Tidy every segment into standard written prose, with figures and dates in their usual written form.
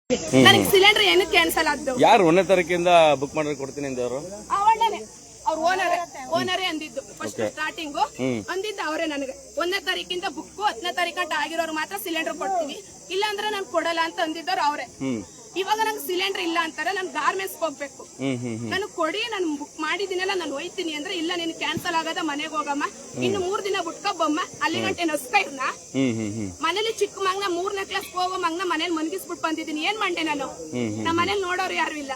ನನಗೆ ಸಿಲಿಂಡರ್ ಏನು ಕ್ಯಾನ್ಸಲ್ ಆದ್ದು. ಯಾರು 1ನೇ ತಾರೀಕಿಂದ ಬುಕ್ ಮಾಡಿ ಕೊಡ್ತೀನಿ ಅಂದವರು? ಅವಣ್ಣನೇ, ಅವ್ರ ಓನರೇ ಅಂದಿದ್ದು. ಫಸ್ಟ್ ಸ್ಟಾರ್ಟಿಂಗ್ ಅಂದಿದ್ದು ಅವರೇ. ನನಗೆ 1ನೇ ತಾರೀಕಿಂದ ಬುಕ್, 10ನೇ ತಾರೀಕು ಆಗಿರೋರು ಮಾತ್ರ ಸಿಲಿಂಡರ್ ಕೊಡ್ತೀವಿ, ಇಲ್ಲ ಅಂದ್ರೆ ನಾನು ಕೊಡಲ್ಲ ಅಂತ ಅಂದಿದ್ದವ್ರು ಅವರೇ. ಇವಾಗ ನಂಗೆ ಸಿಲಿಂಡರ್ ಇಲ್ಲ ಅಂತಾರೆ, ನಾನು ಗಾರ್ಮೆಂಟ್ಸ್ ಹೋಗ್ಬೇಕು, ನಾನು ಕೊಡಿ, ನಾನು ಬುಕ್ ಮಾಡಿದಿನಲ್ಲ, ನಾನು ಹೋಯ್ತೀನಿ ಅಂದ್ರೆ ಇಲ್ಲ, ನೀನು ಕ್ಯಾನ್ಸಲ್ ಆಗದ, ಮನೆಗೆ ಹೋಗಮ್ಮ, ಇನ್ನು 3 ದಿನ ಬಿಟ್ಕೊಬ್ಬಮ್ಮ, ಅಲ್ಲಿ ಗಂಟೆ ನಸ್ಕ ಇವ್ನ ಮನೇಲಿ ಚಿಕ್ಕ ಮಗನ 3ನೇ ಕ್ಲಾಸ್ ಹೋಗೋ ಮಗನ ಮನೇಲಿ ಮನ್ಗಿಸ್ಬಿಟ್ಟು ಬಂದಿದ್ದೀನಿ. ಏನ್ ಮಂಡೆ ನಾನು? ನಮ್ಮ ಮನೇಲಿ ನೋಡೋರು ಯಾರು ಇಲ್ಲ,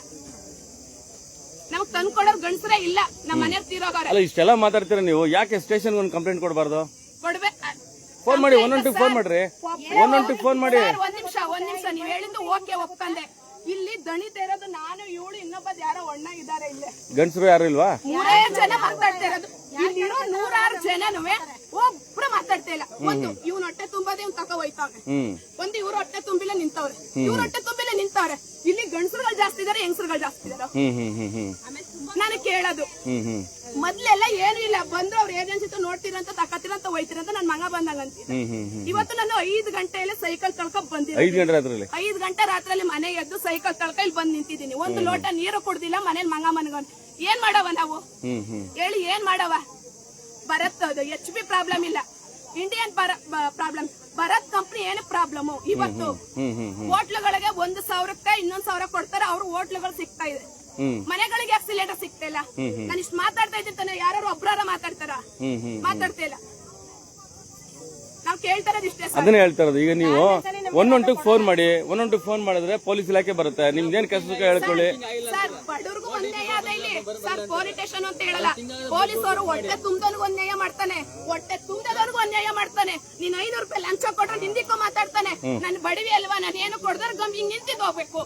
ನಮಗ್ ತಂದು ಕೊಡೋರು ಗಂಡಸರೇ ಇಲ್ಲ, ನಮ್ಮ ಮನೇಲಿ ತೀರೋಗವ್ರೆ. ಇಷ್ಟೆಲ್ಲ ಮಾತಾಡ್ತೀರಾ ನೀವು, ಯಾಕೆ ಸ್ಟೇಷನ್ ಒಂದು ಕಂಪ್ಲೇಂಟ್ ಕೊಡಬಾರ್ದು? ಕೊಡ್ಬೇಕು, ಫೋನ್ ಮಾಡಿ, 112 ಫೋನ್ ಮಾಡ್ರಿ, 112 ಫೋನ್ ಮಾಡಿ. ಒಂದ್ ನಿಮಿಷ ನೀವ್ ಹೇಳಿದ್ದು ಓಕೆ ಒಪ್ಕಂದೆ. ಇಲ್ಲಿ ದಣಿತಾ ಇರೋದು ನಾನು, ಇವಳು, ಇನ್ನೊಬ್ಬದ್ ಯಾರೋ ಒಣ್ಣ ಇದಾರೆ. ಇಲ್ಲೇ ಗಂಡಸರು ಯಾರು ಇಲ್ವಾ? 3 ಜನ ಮಾತಾಡ್ತಾ ಇರೋದು. ಇಲ್ಲಿರೋ 106 ಜನನು ಒಬ್ರು ಮಾತಾಡ್ತಾ ಇಲ್ಲ. ಒಂದು ಇವ್ನ ಹೊಟ್ಟೆ ತುಂಬಾದೇ ಇವ್ನ ತಕ ಹೋಯ್ತಾವೆ, ಒಂದು ಇವ್ರ ಹೊಟ್ಟೆ ತುಂಬಿಲ್ಲ ನಿಂತವ್ರೆ, ಇವ್ರ ಹೊಟ್ಟೆ ತುಂಬಿಲ್ಲ ನಿಂತವ್ರೆ. ಇಲ್ಲಿ ಗಂಡಸರುಗಳು ಜಾಸ್ತಿ ಇದಾರೆ, ಹೆಂಗಸರುಗಳು ಜಾಸ್ತಿ ಇದಾರೆ. ನಾನು ಕೇಳೋದು, ಮೊದ್ಲೆಲ್ಲ ಏನು ಇಲ್ಲ, ಬಂದ್ರು ಅವ್ರ ಏಜೆನ್ಸಿ ನೋಡ್ತೀರಂತ, ತಕತೀರಂತ, ಹೋಯ್ತಿರಂತ ನನ್ ಮಗ ಬಂದಂಗ ಅಂತಿದ್ದೆ. ಇವತ್ತು ನಾನು 5 ಗಂಟೆಯಲ್ಲಿ ಸೈಕಲ್ ತಳ್ಕೊಂಡ್ ಬಂದಿದ್ದೀನಿ. 5 ಗಂಟೆ ರಾತ್ರಿಯಲ್ಲಿ ಮನೆಗೆ ಎದ್ದು ಸೈಕಲ್ ತಳ್ಕ ಇಲ್ಲಿ ಬಂದ್ ನಿಂತಿದ್ದೀನಿ. ಒಂದು ಲೋಟ ನೀರು ಕುಡ್ದಿಲ್ಲ, ಮನೇಲಿ ಮಗ ಮನ್ಗೊಂಡ್ ಏನ್ ಮಾಡವ ನಾವು ಹೇಳಿ? ಏನ್ ಮಾಡವ? ಭರತ್ HP ಪ್ರಾಬ್ಲಮ್ ಇಲ್ಲ, ಇಂಡಿಯನ್ ಪ್ರಾಬ್ಲಮ್. ಭರತ್ ಕಂಪ್ನಿ ಏನು ಪ್ರಾಬ್ಲಮ್? ಇವತ್ತು ಹೋಟ್ಲುಗಳಿಗೆ 1,000ಕ್ಕೆ 1,000 ಕೊಡ್ತಾರೆ, ಅವ್ರು ಹೋಟ್ಲುಗಳು ಸಿಗ್ತಾ ಇದೆ, ಮನೆಗಳಿಗೆ ಯಾಕೆ ಸಿಲಿಂಡರ್ ಸಿಗ್ತಾ ಇಲ್ಲ? ನಾನು ಇಷ್ಟು ಮಾತಾಡ್ತಾ ಇದ್ದೀನಿ, ಯಾರು ಒಬ್ರಾರ ಮಾತಾಡ್ತಾರ? ಮಾತಾಡ್ತಾ ಇಲ್ಲ. ನಾವು ಕೇಳ್ತಾ ಇರೋದು ಇಷ್ಟೇ. ಅದನ್ನ ಹೇಳ್ತಾ ಇರೋದು. ಈಗ ನೀವು 112 ಫೋನ್ ಮಾಡಿ, 112 ಫೋನ್ ಮಾಡಿದ್ರೆ ಪೊಲೀಸ್ ಇಲಾಖೆ ಬರುತ್ತೆ, ನಿಮ್ದೇನ್ ಕೆಲಸ ಹೇಳ್ಕೊಳ್ಳಿ. ಸರ್, ಬಡವ್ರಿಗೂ ಅನ್ಯಾಯ ಅದ ಇಲ್ಲಿ. ಸರ್, ಪೊಲೀಸ್ ಸ್ಟೇಷನ್ ಅಂತ ಹೇಳಲ್ಲ, ಪೊಲೀಸ್ ಅವರು ಹೊಟ್ಟೆ ತುಂಬದವ್ರಿಗೂ ಅನ್ಯಾಯ ಮಾಡ್ತಾನೆ, ಹೊಟ್ಟೆ ತುಂಬದವ್ರಿಗೂ ಅನ್ಯಾಯ ಮಾಡ್ತಾನೆ. ನೀನ್ 500 ರೂಪಾಯಿ ಲಂಚ ಕೊಟ್ರೆ ನಿಂದಿಕ್ಕೂ ಮಾತಾಡ್ತಾನೆ. ನನ್ ಬಡವಿ ಅಲ್ವಾ, ನಾನು ಏನು ಕೊಡ್ದಾರ ಗಮ್ ಹಿಂಗ್ ನಿಂತಿದ್ದು ಹೋಗ್ಬೇಕು.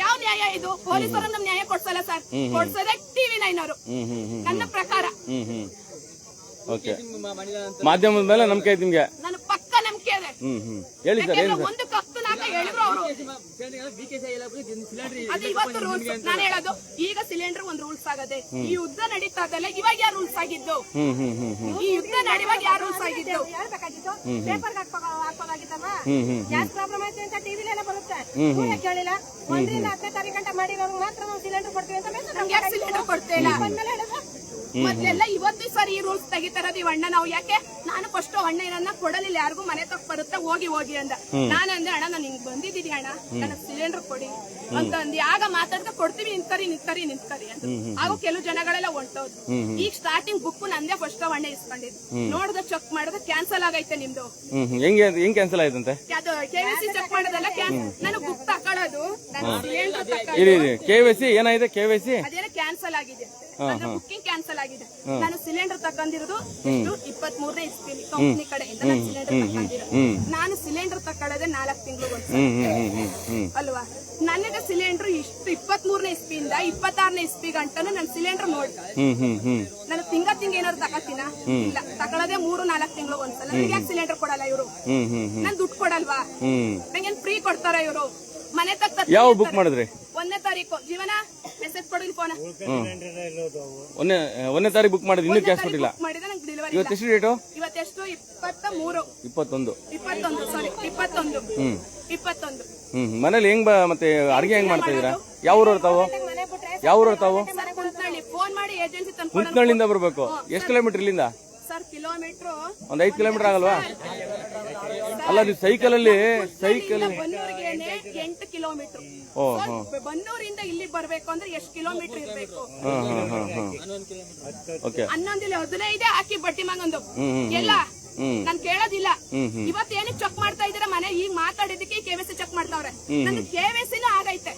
ಯಾವ ನ್ಯಾಯ ಇದು? ಪೊಲೀಸರು ನಮ್ ನ್ಯಾಯ ಕೊಡ್ಸಲ್ಲ ಸರ್, ಕೊಡ್ಸೋದೇ TV9 ಅವರು ನನ್ನ ಪ್ರಕಾರ. ಮಾಧ್ಯಮದ ಮೇಲೆ ನಂಬಿಕೆ ಐತಿ ನಿಮ್ಗೆ? ನನ್ನ ಪಕ್ಕ ನಂಬಿಕೆ ಇದೆ. ಹೇಳಿ ಸರ್, ಒಂದು ಕತ್ತು ನಾಕ ಹೇಳಿದ್ರು ಅವರು. ಅದು ಇವತ್ತು ರೂಲ್ಸ್. ನಾನು ಹೇಳೋದು, ಈಗ ಸಿಲಿಂಡರ್ ಒಂದು ರೂಲ್ಸ್ ಆಗದೆ, ಈ ಯುದ್ಧ ನಡೀತಾ ಇದಲ್ಲ, ಇವಾಗ ಯಾರು ರೂಲ್ಸ್ ಆಗಿದ್ದು? ಈ ಯುದ್ಧ ನಡೆಯುವಾಗ ಯಾರು ರೂಲ್ಸ್ ಆಗಿದ್ದು? ಪೇಪರ್ ಹಾಕೋದಾಗಿತ್ತಲ್ವಾ? ಗ್ಯಾಸ್ ಪ್ರಾಬ್ಲಮ್ ಐತೆ ಅಂತ ಟಿವಿಲೆಲ್ಲ ಬರುತ್ತೆ, ಕೇಳಿಲ್ಲ. 1ರಿಂದ 10ನೇ ತಾರೀಕು ಗಂಟೆ ಮಾಡಿರೋರು ಮಾತ್ರ ನಾವು ಸಿಲಿಂಡರ್ ಕೊಡ್ತೀವಿ ಅಂತ. ನಮ್ಗೆ ಸಿಲಿಂಡರ್ ಕೊಡ್ತೇ ಇಲ್ಲ. ಮೊದ್ಲೆಲ್ಲ ಇವತ್ತು ಸರಿ ಈ ರೂಲ್ಸ್ ತೆಗಿತಾರದು ಇವ್ ಅಣ್ಣ. ನಾವು ಯಾಕೆ? ನಾನು ಫಸ್ಟ್ ಅಣ್ಣ ಏನನ್ನ ಕೊಡಲಿಲ್ಲ ಯಾರಿಗೂ, ಮನೆ ತಕ್ಕ ಬರುತ್ತೆ, ಹೋಗಿ ಅಂದ. ನಾನಂದೆ, ಅಣ್ಣ ನಾನು ಹಿಂಗ್ ಬಂದಿದ್ದೀನಿ ಅಣ್ಣ, ನನಗ್ ಸಿಲಿಂಡರ್ ಕೊಡಿ ಅಂತ ಅಂದಿ. ಆಗ ಮಾತಾಡ್ತಾ ಕೊಡ್ತೀವಿ, ನಿಂತ್ಕರಿ ಅಂತ. ಆಗ ಕೆಲವು ಜನಗಳೆಲ್ಲ ಹೊಂಟೋದು. ಈಗ ಸ್ಟಾರ್ಟಿಂಗ್ ಬುಕ್ ನಂದೇ ಫಸ್ಟ್ ಅಣ್ಣ ಇಸ್ಕೊಂಡಿದ್ದು. ನೋಡ್ದ ಚೆಕ್ ಮಾಡಿದ್ರೆ ಕ್ಯಾನ್ಸಲ್ ಆಗೈತೆ ನಿಮ್ದು. ಹೆಂಗ್ ಕ್ಯಾನ್ಸಲ್ ಆಯ್ತಂತೆ? ಅದು KYC ಚೆಕ್ ಮಾಡೋದಲ್ಲ, ನನಗ್ ಬುಕ್ ತಕೊಳ್ಳೋದು, ನಾನು ಸಿಲಿಂಡರ್ KYC ಏನಾಗಿದೆ? KYC ಅದೇನೋ ಕ್ಯಾನ್ಸಲ್ ಆಗಿದೆ, ಬುಕ್ಕಿಂಗ್ ಕ್ಯಾನ್ಸಲ್ ಆಗಿದೆ. ನಾನು ಸಿಲಿಂಡರ್ ತಕೊಂಡಿರೋದು ಎಷ್ಟು 23ನೇ ಇಸ್ವಿಲಿ ಕಂಪ್ನಿ ಕಡೆಯಿಂದ ನಾನು ಸಿಲಿಂಡರ್ ತಕೊಂಡಿರೋದು. ನಾನು ಸಿಲಿಂಡರ್ ತಕೊಳ್ಳೋದೇ 4 ತಿಂಗಳು ಅಲ್ವಾ? ನನಗೆ ಸಿಲಿಂಡರ್ ಇಷ್ಟು 23ನೇ ಇಸ್ವಿಯಿಂದ 26ನೇ ಇಸ್ವಿ ಗಂಟನು ನನ್ನ ಸಿಲಿಂಡರ್ ನೋಡಿ ನಾನು ತಿಂಗ ಏನಾದ್ರು ತಗೋತೀನ? ಇಲ್ಲ, ತಗೊಳ್ಳೋದೇ 3-4 ತಿಂಗಳು ಒಂದ್ಸಲ. ನನಗೆ ಯಾಕೆ ಸಿಲಿಂಡರ್ ಕೊಡಲ್ಲ ಇವರು? ನನ್ ದುಡ್ಡು ಕೊಡಲ್ವಾ? ನಂಗೇನ್ ಫ್ರೀ ಕೊಡ್ತಾರ ಇವರು? ಮನೆ ತಕ್ಕ ಯಾವ ಬುಕ್ ಮಾಡಿದ್ರಿ? 1ನೇ ತಾರೀಕು. ಜೀವನ ಮೆಸೇಜ್ ಕೊಡಿ ಫೋನ್. 1ನೇ ತಾರೀಕು ಬುಕ್ ಮಾಡಿದ್ರೆ ಇನ್ನೂ ಕ್ಯಾಶ್ ಕೊಟ್ಟಿಲ್ಲ. ಮಾಡಿದ್ರೆ ನಂಗೆ ಡೆಲಿವರಿ. ಇವತ್ತು ಎಷ್ಟು ಡೇಟು? ಇವತ್ತೆಷ್ಟು? 23 21 ಸಾರಿ 21. ಮನೇಲಿ ಹೆಂಗ್ ಮತ್ತೆ ಅಡಿಗೆ ಹೆಂಗ್ ಮಾಡ್ತಾ ಇದೀರಾ? ಯಾವ ಊರವ್ರು ತಾವು? ಫೋನ್ ಮಾಡಿ ಏಜೆನ್ಸಿ ತಂದು ಕುಂತ್ನಳ್ಳಿಂದ ಬರ್ಬೇಕು. ಎಷ್ಟು ಕಿಲೋಮೀಟರ್ ಇಲ್ಲಿಂದ? ಸರ್, ಕಿಲೋಮೀಟರ್ ಒಂದ್ 5 ಕಿಲೋಮೀಟರ್ ಆಗಲ್ವಾ? ಅಲ್ಲ, ನೀವು ಸೈಕಲ್ ಬನ್ನೂರಿಗೆ 8 ಕಿಲೋಮೀಟರ್. ಬನ್ನೂರಿಂದ ಇಲ್ಲಿ ಬರ್ಬೇಕು ಅಂದ್ರೆ ಎಷ್ಟು ಕಿಲೋಮೀಟರ್ ಇರ್ಬೇಕು? 11 ಹಾಕಿ ಬಟ್ಟಿ ಮಗಂದು ಎಲ್ಲ ನಾನ್ ಕೇಳೋದಿಲ್ಲ. ಇವತ್ತೇನು ಚೆಕ್ ಮಾಡ್ತಾ ಇದೀರಾ ಮನೆ? ಈಗ ಮಾತಾಡಿದಕ್ಕೆ KYC ಚೆಕ್ ಮಾಡ್ತಾವ್ರೆ. ನನ್ KYC ಆಗೈತೆ,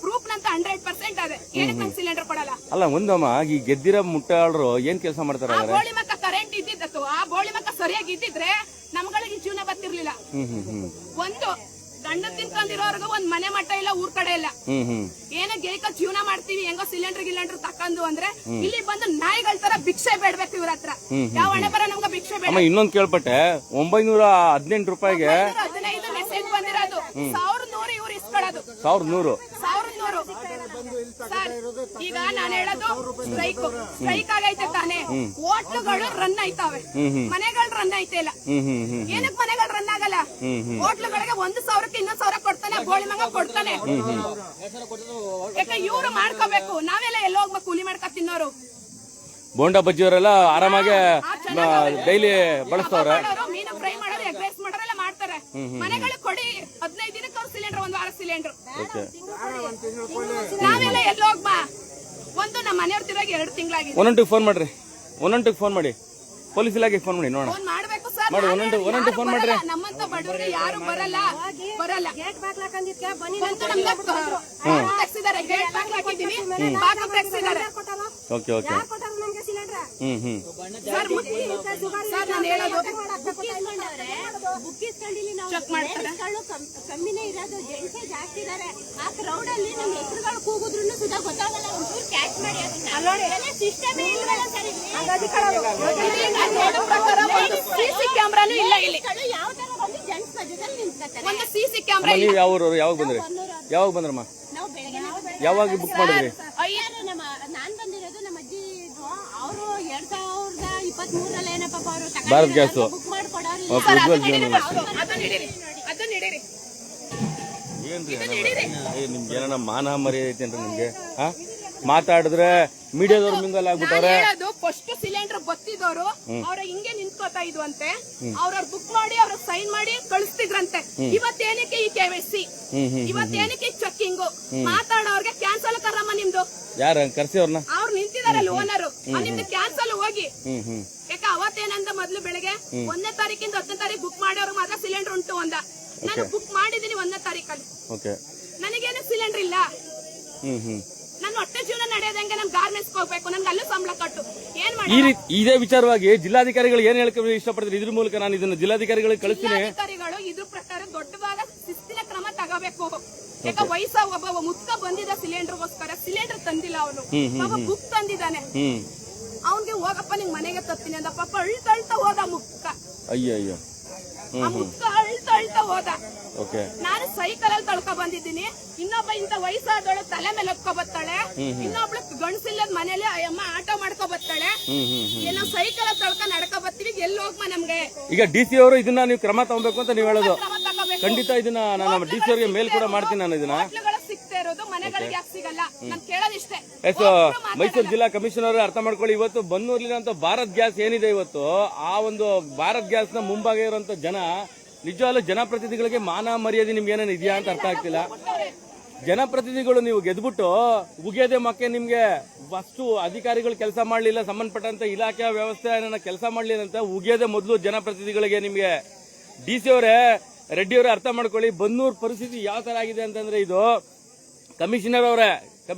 ಪ್ರೂಫ್ ನಂತ 100% ಅದೇ. ಏನಕ್ಕೆ ನಂಗೆ ಸಿಲಿಂಡರ್ ಕೊಡಲ್ಲ? ಅಲ್ಲ, ಒಂದಮ್ಮ ಈ ಗೆದ್ದಿರ ಮುಟ್ಟಾಳ್ರು ಏನ್ ಕೆಲಸ ಮಾಡ್ತಾರೆ? ಬೋಳಿ ಮಕ್ಕ ಕರೆಂಟ್ ಇದ್ದಿದ್ದು, ಆ ಬೋಳಿ ಮಕ್ಕ ಸರಿಯಾಗಿ ಇದ್ದಿದ್ರೆ ನಮ್ಗಳಿಗೆ ಜೀವನ ಬರ್ತಿರ್ಲಿಲ್ಲ. ಒಂದು ಗಂಡ ತಿನ್ಕೊಂಡಿರೋರ್ಗು ಒಂದ್ ಮನೆ ಮಟ್ಟ ಇಲ್ಲ, ಊರ್ ಕಡೆ ಇಲ್ಲ. ಏನೋ ಗೇಕ ಜೀವನ ಮಾಡ್ತೀವಿ, ಹೆಂಗೋ ಸಿಲಿಂಡರ್ ತಕೊಂಡು ಅಂದ್ರೆ ಇಲ್ಲಿ ಬಂದು ನಾಯಿಗಳ ತರ ಭಿಕ್ಷೆ ಬೇಡ್ಬೇಕು ಇವ್ರ ಹತ್ರ. ಯಾವ ಹಣೆ ಬರ ನಮ್ಗೆ ಭಿಕ್ಷೆ ಬೇಡ. ಇನ್ನೊಂದ್ ಕೇಳ್ಪಟ್ಟೆ, 918 ರೂಪಾಯಿಗೆ 15 ಮೆಸೇಜ್ ಬಂದಿರೋದು. 1100 ಇವ್ರು ಇಸ್ಕೊಳ್ಳೋದು. 1100 ತಿನ್ನೋರು ಸರ್. ಈಗ ನಾನು ಹೇಳೋದು ಸ್ಟ್ರೈಕ್ ಆಗೈತೆ ತಾನೆ, ಹೋಟ್ಲುಗಳು ರನ್ ಆಯ್ತಾವೆ, ಮನೆಗಳು ರನ್ ಆಯ್ತಾ ಇಲ್ಲ. ಏನಕ್ಕೆ ಮನೆಗಳು ರನ್ ಆಗಲ್ಲ? ಹೋಟ್ಲುಗಳಿಗೆ 1,000ಕ್ಕೆ 2,000 ಕೊಡ್ತಾನೆ, ಗೋಳಿ ಮಂಗ ಕೊಡ್ತಾನೆ. ಯಾಕೆ ಇವ್ರು ಮಾಡ್ಕೋಬೇಕು, ನಾವೆಲ್ಲ ಎಲ್ಲ ಹೋಗ್ಬೇಕು ಕೂಲಿ ಮಾಡ್ಕೊ ತಿನ್ನೋರು. ಬೋಂಡಾ ಬಜ್ಜಿಯವರೆಲ್ಲ ಆರಾಮಾಗಿ ಡೈಲಿ ಬಳಸ್ತವ್ರೆ. ಮೀನು ಫ್ರೈ ಮಾಡೋರು, ಎಗ್ ರೈಸ್ ಮಾಡೋರೆಲ್ಲ ಮಾಡ್ತಾರೆ. ಮನೆಗಳು ಕೊಡಿ 15 ದಿನಕ್ಕೆ ಅವ್ರ ಸಿಲಿಂಡರ್, 1 ವಾರ ಸಿಲಿಂಡರ್. ನಾವೆಲ್ಲ ಎಲ್ಲ ಹೋಗ್ಬಾ, ಒಂದು ನಮ್ಮ ಮನೆಯವ್ರ ತಿರುಗಿ 2 ತಿಂಗಳಾಗಿದೆ. 112 ಫೋನ್ ಮಾಡ್ರಿ, 112 ಫೋನ್ ಮಾಡಿ, ಪೊಲೀಸ್ ಇಲಾಖೆ ಫೋನ್ ಮಾಡಿ ನೋಡೋಣ. ಫೋನ್ ಮಾಡ್ಬೇಕು ಸರ್, ಮಾಡಿ 112 ಫೋನ್ ಮಾಡ್ರಿ. ನಮ್ಮಂತ ಬಡವರಿಗೆ ಯಾರು ಬರಲ್ಲ. ಗೇಟ್ ತೆಗ್ಸಿದ್ದಾರೆ, ಗೇಟ್ ಬಾಗ್ಲು ಹಾಕಿದೀವಿ, ಬಾಗ್ಲು ತೆಗ್ಸಿದ್ದಾರೆ. Okay okay. ಸರ್ ನಾನು ಹೇಳೋದು ಚೆಕ್ ಮಾಡ್ತಾರೆ. ಕಮ್ಮಿನೇ ಇರೋದು, ಜೆಂಟ್ಸೇ ಜಾಸ್ತಿ ಇದಾರೆ. ಆ ಕ್ರೌಡ್ ಅಲ್ಲಿ ನಮ್ಮ ಹೆಸರುಗಳು ಕೂಗುದ್ರು ಸುಧಾ ಗೊತ್ತಾಗಲ್ಲ. ಒಂಚೂರು ಕ್ಯಾಚ್ ಮಾಡಿ ಅದನ್ನ. ಸಿಸ್ಟಮೇ ಇಲ್ವಲ್ಲ ಸರ್ ಇಲ್ಲಿ. ಸಿಸಿ ಕ್ಯಾಮ್ರಾನು ಇಲ್ಲ ಇಲ್ಲಿ. ಯಾವ ತರ ಬಂದು ಜೆಂಟ್ಸ್ ಮಧ್ಯದಲ್ಲಿ ನಿಂತ್ಕೊತಾರೆ. ಒಂದು ಸಿಸಿ ಕ್ಯಾಮ್ರಾ. ನೀವು ಯಾವಾಗ ಬಂದ್ರಿ? ಯಾವಾಗ ಬಂದ್ರಮ್ಮ? ನಾವು ಬೆಳಗ್ಗೆ ಯಾವಾಗ ಬುಕ್ ಮಾಡಿದ್ರಿ? ನಾನ್ ಬಂದಿರೋದು ನಮ್ಮ ಅಜ್ಜಿ ಇದ್ರು, ಅವರು 2023 ಏನಪ್ಪ ಅವರು ಭಾರತ್ ಗ್ಯಾಸ್ ಬುಕ್ ಮಾಡ್ಕೊಡೋರು. ಏನ್ರಿ ನಿಮ್ಗೆ ಏನ ಮಾನ ಮರ್ಯಾದೆ ಐತೇನ್ರಿ ನಿಮ್ಗೆ? ಮಾತಾಡಿದ್ರೆ ಮೀಡಿಯಾದವ್ರು ಮಿಂಗಲ್ ಆಗ್ಬಿಟ್ಟವ್ರೆ. ಹೇಳೋದು ಫಸ್ಟ್ ಸಿಲಿಂಡರ್ ಬತ್ತಿದವರು ಅವ್ರ ಹಿಂಗೆ ನಿಂತ್ಕೋತಾ ಇದ್ವು ಅಂತೆ. ಅವ್ರ ಬುಕ್ ಮಾಡಿ ಅವ್ರ ಸೈನ್ ಮಾಡಿ ಕಳಿಸ್ತಿದ್ರಂತೆ. ಇವತ್ತೇನಕ್ಕೆ ಈ KYC, ಇವತ್ತೇನಕ್ಕೆ ಈ ಚೆಕ್ಕಿಂಗು? ಮಾತಾಡೋರ್ಗೆ ಕ್ಯಾನ್ಸಲ್ ಕರಮ್ಮ ನಿಮ್ದು. ಯಾರ ಕರ್ಸಿ ಅವ್ರನ್ನ? ಅವ್ರು ನಿಂತಿದಾರಲ್ಲ ಓನರು, ನಿಮ್ದು ಕ್ಯಾನ್ಸಲ್ ಹೋಗಿ. ಯಾಕೆ ಅವತ್ತೇನಂದ ಮೊದ್ಲು ಬೆಳಗ್ಗೆ 1ನೇ ತಾರೀಕಿಂದ 10ನೇ ತಾರೀಕು ಬುಕ್ ಮಾಡೋರು ಮಾತ್ರ ಸಿಲಿಂಡರ್ ಉಂಟು ಅಂದ. ನಾನು ಬುಕ್ ಮಾಡಿದೀನಿ 1ನೇ ತಾರೀಕಲ್ಲಿ, ನನಗೇನು ಸಿಲಿಂಡರ್ ಇಲ್ಲ. ನನ್ನ ಹೊಟ್ಟೆ ಜೀವನ ನಡೆಯೋದಂಗೆ ನಮ್ ಗಾರ್ಮೆಂಟ್ಸ್ ಹೋಗ್ಬೇಕು, ನನ್ಗೆ ಅಲ್ಲೂ ಸಂಬಳ ಕಟ್ಟು. ಏನ್ ಮಾಡಿ ಇದೇ ವಿಚಾರವಾಗಿ ಜಿಲ್ಲಾಧಿಕಾರಿಗಳು ಏನ್ ಹೇಳಕ್ಕೆ ಇಷ್ಟಪಡ್ತಾರೆ? ಇದ್ರ ಮೂಲಕ ನಾನು ಇದನ್ನ ಜಿಲ್ಲಾಧಿಕಾರಿಗಳಿಗೆ ಕಳಿಸ್ತೀನಿ. ಜಿಲ್ಲಾಧಿಕಾರಿಗಳು ಇದ್ರ ಪ್ರಕಾರ ದೊಡ್ಡವಾದ ಶಿಸ್ತಿನ ಕ್ರಮ ತಗೋಬೇಕು. ಯಾಕ ವಯಸ್ಸ ಒಬ್ಬ ಮುತ್ಕ ಬಂದಿದ್ದ ಸಿಲಿಂಡರ್ಗೋಸ್ಕರ ಸಿಲಿಂಡರ್ ತಂದಿಲ್ಲ ಅವನು, ಬುಕ್ ತಂದಿದ್ದಾನೆ. ಅವನ್ಗೆ ಹೋಗಪ್ಪ ನಿಂಗ್ ಮನೆಗೆ ತತ್ತೀನಿ ಅಂದ. ಪಾಪ ಅಳ್ತಾ ಹೋದ ಮುಕ್ಕ. ಅಯ್ಯೋ ಆ ಮುಕ್ಕ ಅಳ್ತಾ ಹೋದ. ನಾನು ಸೈಕಲ್ ಅಲ್ಲಿ ತಳ್ಕೊ ಬಂದಿದ್ದೀನಿ. ಇನ್ನೊಬ್ಬ ಇಂತ ವಯಸ್ಸಾದವಳು ತಲೆ ಮೇಲೆ ಹೊತ್ಕೊ ಬತ್ತಾಳೆ, ಇನ್ನೊಬ್ಳು ಗಂಡಸಿಲ್ಲದ ಮನೇಲಿ ಅಮ್ಮ ಆಟೋ ಮಾಡ್ಕೊ ಬತ್ತಾಳೆ. ಏನೋ ಸೈಕಲ್ ಅಲ್ಲಿ ತಳ್ಕೊ ನಡ್ಕೊ ಬರ್ತೀವಿ, ಎಲ್ಲಿ ಹೋಗ್ಮ ನಮ್ಗೆ? ಈಗ DC ಅವರು ಇದನ್ನ ನೀವು ಕ್ರಮ ತಗೋಬೇಕು ಅಂತ ನೀವು ಹೇಳೋದು? ಕ್ರಮ ತಗೋಬೇಕು. ಖಂಡಿತ ಇದನ್ನ ನಾನು DC ಅವರಿಗೆ ಮೇಲ್ ಕೂಡ ಮಾಡ್ತೀನಿ. ನಾನು ಇದನ್ನ ಸಿಗ್ತಾ ಇರೋದು ಮನೆಗಳಿಗೆ ಯಾಕೆ ಸಿಗಲ್ಲ? ನಾನು ಕೇಳೋದಿಷ್ಟೇ. ಮೈಸೂರು ಜಿಲ್ಲಾ ಕಮಿಷನರ್ ಅರ್ಥ ಮಾಡ್ಕೊಳ್ಳಿ. ಇವತ್ತು ಬನ್ನೂರ್ಲಿನಂತ ಭಾರತ್ ಗ್ಯಾಸ್ ಏನಿದೆ, ಇವತ್ತು ಆ ಒಂದು ಭಾರತ್ ಗ್ಯಾಸ್ ನ ಮುಂಭಾಗ ಇರುವಂತ ಜನ ನಿಜವಾಗ್ಲೂ ಜನಪ್ರತಿನಿಧಿಗಳಿಗೆ ಮಾನ ಮರ್ಯಾದೆ ನಿಮ್ಗೆ ಏನೇನು ಇದೆಯಾ ಅಂತ ಅರ್ಥ ಆಗ್ತಿಲ್ಲ. ಜನಪ್ರತಿನಿಧಿಗಳು ನೀವು ಗೆದ್ಬಿಟ್ಟು ಉಗಿಯೋದೆ ಮಕ್ಕೆ ನಿಮ್ಗೆ ಅಷ್ಟು ಅಧಿಕಾರಿಗಳು ಕೆಲಸ ಮಾಡ್ಲಿಲ್ಲ, ಸಂಬಂಧಪಟ್ಟಂತ ಇಲಾಖೆಯ ವ್ಯವಸ್ಥೆ ಕೆಲಸ ಮಾಡ್ಲಿಲ್ಲ ಅಂತ ಉಗಿಯೋದೆ ಮೊದಲು ಜನಪ್ರತಿನಿಧಿಗಳಿಗೆ. ನಿಮ್ಗೆ DC ಅವರೇ, ರೆಡ್ಡಿ ಅವರೇ ಅರ್ಥ ಮಾಡ್ಕೊಳ್ಳಿ. ಬನ್ನೂರ್ ಪರಿಸ್ಥಿತಿ ಯಾವ ತರ ಆಗಿದೆ ಅಂತಂದ್ರೆ, ಇದು ಕಮಿಷನರ್ ಅವರೇ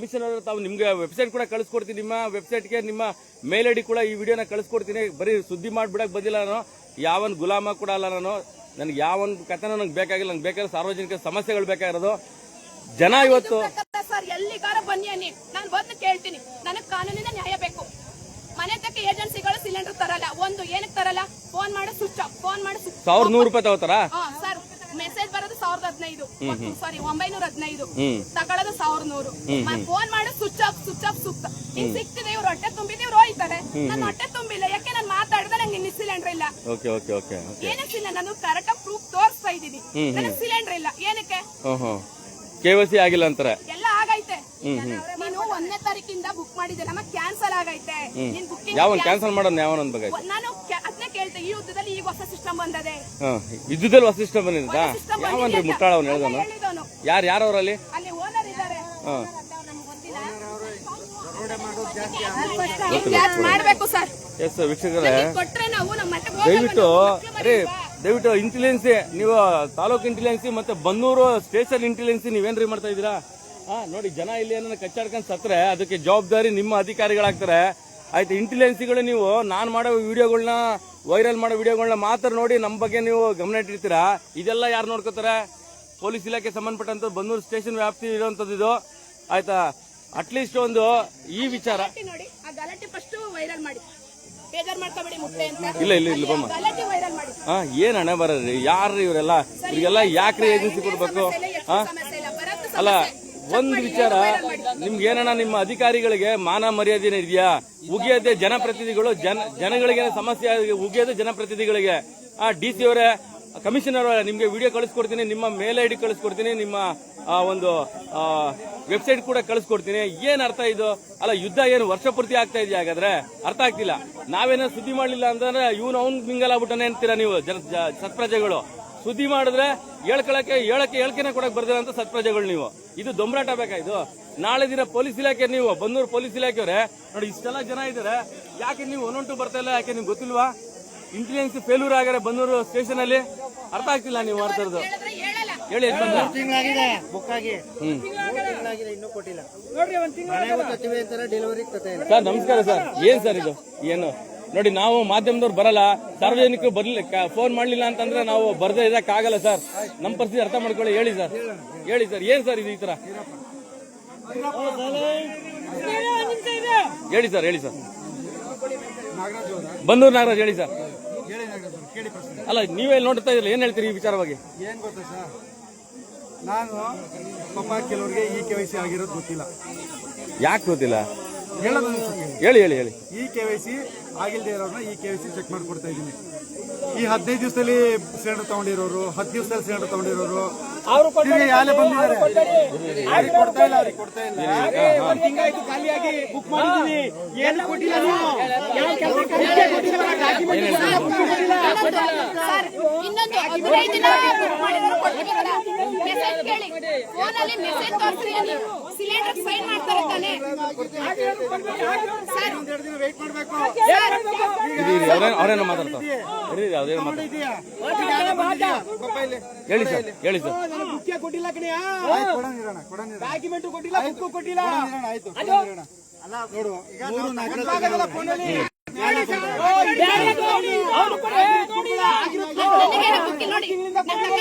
ತಾವು ನಿಮ್ಗೆ ವೆಬ್ಸೈಟ್ ಕೂಡ ಕಳಿಸ್ಕೊಡ್ತೀನಿ. ನಿಮ್ಮ ವೆಬ್ಸೈಟ್ಗೆ ನಿಮ್ಮ ಮೇಲ್ ID ಕೂಡ ಈ ವಿಡಿಯೋನ ಕಳಿಸ್ಕೊಡ್ತೀನಿ. ಬರೀ ಸುದ್ದಿ ಮಾಡ್ಬಿಡಕ್ ಬಂದಿಲ್ಲ ನಾನು, ಯಾವನ್ ಗುಲಾಮ ಕೂಡ ಅಲ್ಲ ನಾನು. ನನ್ಗೆ ಯಾವನ್ ಕಥನ ನಂಗೆ ಬೇಕಾಗಿಲ್ಲ, ನಂಗೆ ಬೇಕಾದ್ರೆ ಸಾರ್ವಜನಿಕ ಸಮಸ್ಯೆಗಳು ಬೇಕಾಗಿರೋದು. ಜನ ಇವತ್ತು ಸರ್ ಎಲ್ಲಿಗಾರ ಬನ್ನಿ ಅನ್ನಿ, ನಾನು ಬಂದು ಕೇಳ್ತೀನಿ. ನನಗ್ ಕಾನೂನಿನ ನ್ಯಾಯ ಬೇಕು. ಮನೆ ತಕ್ಕ ಏಜೆನ್ಸಿಗಳು ಸಿಲಿಂಡರ್ ತರಲ್ಲ. ಒಂದು ಏನಕ್ಕೆ ತರಲ್ಲ? ಫೋನ್ ಮಾಡಿ ಸ್ವಿಚ್ ಆಫ್, ಫೋನ್ ಮಾಡಿ 1100 ರೂಪಾಯಿ ತಗೋತಾರ ಸರ್. ಮೆಸೇಜ್ ಬರೋದು 1015, ಸಾರಿ 915, ತಗೊಳ್ಳೋದು 1100. ಫೋನ್ ಮಾಡಿ ಸ್ವಿಚ್ ಆಫ್ ಸೂಕ್ತ. ಈಗ ಸಿಕ್ತಿದೆ, ಇವ್ರು ಹೊಟ್ಟೆ ತುಂಬಿದೆ, ಇವ್ರು ಹೋಯ್ತಾರೆ. ನನ್ನ ಹೊಟ್ಟೆ ತುಂಬಿಲ್ಲ, ಯಾಕೆ ನಾನು ಮಾತಾಡಿದ್ರೆ ನಂಗೆ ಇನ್ನು ಸಿಲಿಂಡರ್ ಇಲ್ಲ. ಏನಕ್ಕೆ ಇಲ್ಲ? ನಾನು ಕರೆಕ್ಟ್ ಆಗಿ ಪ್ರೂಫ್ ತೋರಿಸ್ತಾ ಇದ್ದೀನಿ. ನನಗೆ ಸಿಲಿಂಡರ್ ಇಲ್ಲ. ಏನಕ್ಕೆ? KYC ಆಗಿಲ್ಲ ಅಂತಾರೆ. ಎಲ್ಲ ಆಗೈತೆ. ನೀನು 1ನೇ ತಾರೀಕಿಂದ ಬುಕ್ ಮಾಡಿದ್ದೆ, ನಮಗ್ ಕ್ಯಾನ್ಸಲ್ ಆಗೈತೆ. ನೀನ್ ಬುಕ್ಕಿಂಗ್ ಯಾವನ್ ಕ್ಯಾನ್ಸಲ್ ಮಾಡೋಣ? ಯಾವನ್ ಬಗ್ಗೆ ನಾನು ಅದನ್ನೇ ಕೇಳ್ತೆ. ಈ ಯುದ್ಧದಲ್ಲಿ ಈಗ ಹೊಸ ಸಿಸ್ಟಮ್ ಬಂದದೆ. ಯುದ್ಧದಲ್ಲಿ ಹೊಸ ಸಿಸ್ಟಮ್ ಬಂದಿದ್ದ? ಯಾವನ್ರಿ ಮುಟ್ಟಾಳ ಅವ್ನು ಹೇಳಿದವನು? ಯಾರವ್ರಲ್ಲಿ? ಅಲ್ಲಿ ಓನರ್ ಇದ್ದಾರೆ. ಮಾಡ್ಬೇಕು ಸರ್. ಎಸ್ ವೀಕ್ಷಕರೇ, ಕೊಟ್ರೆ ನಾವು ನಮ್ಮ ದಯವಿಟ್ಟು ಇಂಟೆಲಿಜೆನ್ಸಿ, ನೀವು ತಾಲೂಕು ಇಂಟೆಲಿಜೆನ್ಸಿ ಮತ್ತೆ ಬನ್ನೂರು ಸ್ಟೇಷನ್ ಇಂಟೆಲಿಜೆನ್ಸಿ ನೀವೇನ್ರಿ ಮಾಡ್ತಾ ಇದೀರಾ? ನೋಡಿ, ಜನ ಇಲ್ಲಿ ಏನನ್ನ ಕಚ್ಚಾಡ್ಕೊಂಡ್ ಸತ್ರೆ ಅದಕ್ಕೆ ಜವಾಬ್ದಾರಿ ನಿಮ್ಮ ಅಧಿಕಾರಿಗಳಾಗ್ತಾರೆ. ಆಯ್ತು, ಇಂಟೆಲಿಜೆನ್ಸಿಗಳು ನೀವು ನಾನ್ ಮಾಡೋ ವಿಡಿಯೋಗಳನ್ನ, ವೈರಲ್ ಮಾಡೋ ವಿಡಿಯೋಗಳನ್ನ ಮಾತ್ರ ನೋಡಿ ನಮ್ಮ ಬಗ್ಗೆ ನೀವು ಗಮನ ಇಟ್ಟಿರ್ತೀರಾ. ಇದೆಲ್ಲ ಯಾರು ನೋಡ್ಕೋತಾರೆ? ಪೊಲೀಸ್ ಇಲಾಖೆ ಸಂಬಂಧಪಟ್ಟಂತ ಬನ್ನೂರು ಸ್ಟೇಷನ್ ವ್ಯಾಪ್ತಿ ಇರುವಂತದ್ದು ಇದು. ಆಯ್ತಾ, ಅಟ್ಲೀಸ್ಟ್ ಒಂದು ಈ ವಿಚಾರ ನೋಡಿ. ಆ ಗಲಾಟೆ ಫಸ್ಟ್ ವೈರಲ್ ಮಾಡಿ, ಬೇಜಾರ್ ಮಾಡ್ಕೋಬೇಡಿ ಮುಟ್ಟೆ ಅಂತ. ಇಲ್ಲ ಬಮ್ಮ. ಗಲಾಟೆ ವೈರಲ್ ಮಾಡಿ. ಏನ್ ಹಣೆ ಬರದ್ರಿ? ಯಾರ್ರಿ ಇವರೆಲ್ಲ? ಇವ್ರಿಗೆಲ್ಲ ಯಾಕ್ರಿ ಏಜೆನ್ಸಿ ಕೊಡ್ಬೇಕು? ಅಲ್ಲ, ಒಂದು ವಿಚಾರ, ನಿಮ್ಗೆ ಏನಣ್ಣ ನಿಮ್ಮ ಅಧಿಕಾರಿಗಳಿಗೆ ಮಾನ ಮರ್ಯಾದೆ ಇದೆಯಾ? ಉಗಿಯೋದೇ ಜನಪ್ರತಿನಿಧಿಗಳು, ಜನಗಳಿಗೆ ಸಮಸ್ಯೆ ಉಗಿಯೋದೇ ಜನಪ್ರತಿನಿಧಿಗಳಿಗೆ. DC ಅವರೇ, ಕಮಿಷನರ್ ಅವರೇ, ನಿಮ್ಗೆ ವಿಡಿಯೋ ಕಳಿಸ್ಕೊಡ್ತೀನಿ, ನಿಮ್ಮ ಮೇಲ್ ID ಕಳಿಸ್ಕೊಡ್ತೀನಿ, ನಿಮ್ಮ ಒಂದು ವೆಬ್ಸೈಟ್ ಕೂಡ ಕಳಿಸ್ಕೊಡ್ತೀನಿ. ಏನ್ ಅರ್ಥ ಇದು? ಅಲ್ಲ, ಯುದ್ಧ ಏನು ವರ್ಷ ಪೂರ್ತಿ ಆಗ್ತಾ ಇದೆಯಾ? ಹಾಗಾದ್ರೆ ಅರ್ಥ ಆಗ್ತಿಲ್ಲ. ನಾವೇನೋ ಸುದ್ದಿ ಮಾಡ್ಲಿಲ್ಲ ಅಂತಂದ್ರೆ ಇವನು ಅವ್ನ್ ಮಿಂಗಲ್ ಆಗ್ಬಿಟ್ಟಾನೆ ಅಂತೀರಾ ನೀವು. ಸತ್ಪ್ರಜೆಗಳು ಸುದ್ದಿ ಮಾಡಿದ್ರೆ ಹೇಳಿಕೆನೆ ಕೊಡಕ್ ಬರ್ದಿಲ್ಲ ಅಂತ ಸತ್ಪ್ರಜೆಗಳು ನೀವು. ಇದು ದೊಂಬರಾಟ ಬೇಕಾ ಇದು? ನಾಳೆ ದಿನ ಪೊಲೀಸ್ ಇಲಾಖೆ, ನೀವು ಬನ್ನೂರು ಪೊಲೀಸ್ ಇಲಾಖೆಯವರೇ ನೋಡಿ, ಇಷ್ಟೆಲ್ಲ ಜನ ಇದ್ದಾರೆ, ಯಾಕೆ ನೀವು ಒಂದೊಂಟು ಬರ್ತಾ ಇಲ್ಲ? ಯಾಕೆ ನಿಮ್ಗೆ ಗೊತ್ತಿಲ್ವಾ? ಇಂಟೆಲಿಜೆನ್ಸ್ ಫೇಲ್ಯೂರ್ ಆಗ್ಯಾರ ಬನ್ನೂರು ಸ್ಟೇಷನ್ ಅಲ್ಲಿ. ಅರ್ಥ ಆಗ್ತಿಲ್ಲ ನೀವು ಮಾಡ್ತಿರೋದು. ಹೇಳಿ ತಿಂಗಳಾಗಿದೆ ಬುಕ್ ಆಗಿ, ತಿಂಗಳಾಗಿದೆ, ಇನ್ನೂ ಕೊಟ್ಟಿಲ್ಲ. ಸರ್ ನಮಸ್ಕಾರ ಸರ್. ಏನ್ ಸರ್ ಇದು? ಏನು ನೋಡಿ, ನಾವು ಮಾಧ್ಯಮದವ್ರು ಬರಲ್ಲ, ಸಾರ್ವಜನಿಕರು ಫೋನ್ ಮಾಡ್ಲಿಲ್ಲ ಅಂತಂದ್ರೆ ನಾವು ಬರ್ದೇ ಇದಕ್ಕಾಗಲ್ಲ ಸರ್. ನಮ್ಮ ಪರಿಸ್ಥಿತಿ ಅರ್ಥ ಮಾಡ್ಕೊಳ್ಳಿ. ಹೇಳಿ ಸರ್, ಹೇಳಿ ಸರ್, ಏನ್ ಸರ್ ಇದು ಈ ತರ? ಹೇಳಿ ಸರ್, ಹೇಳಿ ಸರ್. ಬನ್ನೂರು ನಾಗರಾಜ್, ಹೇಳಿ ಸರ್. ಅಲ್ಲ, ನೀವೇ ನೋಡ್ತಾ ಇದ್ರಲ್ಲ, ಏನ್ ಹೇಳ್ತೀರಿ ಈ ವಿಚಾರವಾಗಿ? ಏನ್ ಗೊತ್ತಾ ಸರ್, ನಾನು ಪಾಪ ಕೆಲವರಿಗೆ KYC ಆಗಿರೋದು ಗೊತ್ತಿಲ್ಲ. ಯಾಕೆ ಗೊತ್ತಿಲ್ಲ? ಹೇಳೋದು ಹೇಳಿ ಹೇಳಿ ಹೇಳಿ. KYC ಆಗಿಲ್ದೇ ಇರೋರ್ನ KYC ಚೆಕ್ ಮಾಡ್ಕೊಡ್ತಾ ಇದ್ದೀನಿ. ಈ 15 ದಿವಸದಲ್ಲಿ ಸಿಲಿಂಡರ್ ತಗೊಂಡಿರೋರು, 10 ದಿವಸದಲ್ಲಿ ಸಿಲಿಂಡರ್ ತಗೊಂಡಿರೋರು ಯಾರೇ ಬಂದಿದ್ದಾರೆ, ಅವ್ರಿಗೆ ಕೊಡ್ತಾ ಇಲ್ಲ, ಅವ್ರಿಗೆ ಕೊಡ್ತಾ ಇಲ್ಲ. ಖಾಲಿಯಾಗಿ ಬುಕ್ ಮಾಡಿದೀವಿ, ಏನು ಕೊಟ್ಟಿಲ್ಲ ನೀವು. ಸರ್, ಇನ್ನೊಂದು 15 ದಿನ ಬುಕ್ ಮಾಡಿದ್ರು ಕೊಟ್ಟಿರಲ್ಲ. ಮೆಸೇಜ್ ಕೇಳಿ, ಫೋನಲ್ಲಿ ಮೆಸೇಜ್ ತೋರಿಸ್ರಿ, ಸಿಲಿಂಡರ್ ಸೈನ್ ಮಾಡ್ತಾರೆ ತಾನೆ ಸರ್. ವೇಟ್ ಮಾಡ್ಬೇಕು. ಅವ್ರೇನೋ ಮಾತಾಡ್ತಾರೆ. ಹೇಳಿ ಸರ್, ಹೇಳಿ ಸರ್. ಮುಖ್ಯ ಕೊಟ್ಟಿಲ್ಲ ಕಣೆಯಾ, ಡಾಕ್ಯುಮೆಂಟ್ ಕೊಟ್ಟಿಲ್ಲ, ಬುಕ್ ಕೊಟ್ಟಿಲ್ಲ. ಆಯ್ತು ನೋಡು, ಮೂರು ನಾಲ್ಕು ಫೋನಲ್ಲಿ ನೋಡಿ, 2025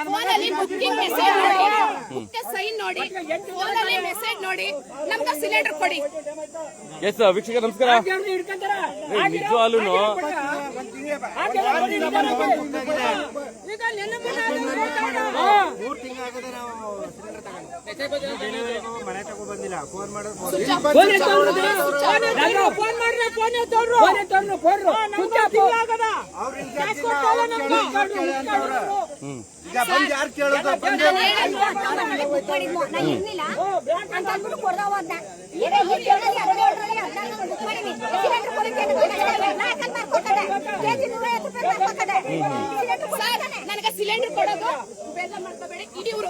ಫೋನಲ್ಲಿ ಬುಕ್ಕಿಂಗ್ ಮೆಸೇಜ್ ನೋಡಿ, ಬುಕ್ ಸೈನ್ ನೋಡಿ, ಫೋನಲ್ಲಿ ಮೆಸೇಜ್ ನೋಡಿ, ನಮ್ಗೆ ಸಿಲಿಂಡರ್ ಕೊಡಿ. ಎಸ್ ವೀಕ್ಷಕ ನಮಸ್ಕಾರ. ನಿಜವಾಗ್ಲೂ ಮನೆ ತಗೋ ಬಂದಿಲ್ಲ. ಫೋನ್ ಮಾಡೋದು ಈಗ ಬಂದು ಯಾರು ಕೇಳೋದು? ನನಗೆ ಸಿಲಿಂಡರ್ ಕೊಡೋದು ಬೇಗ ಮಾಡ್ಕೋಬೇಡಿ. ಇಡೀ ಇವ್ರು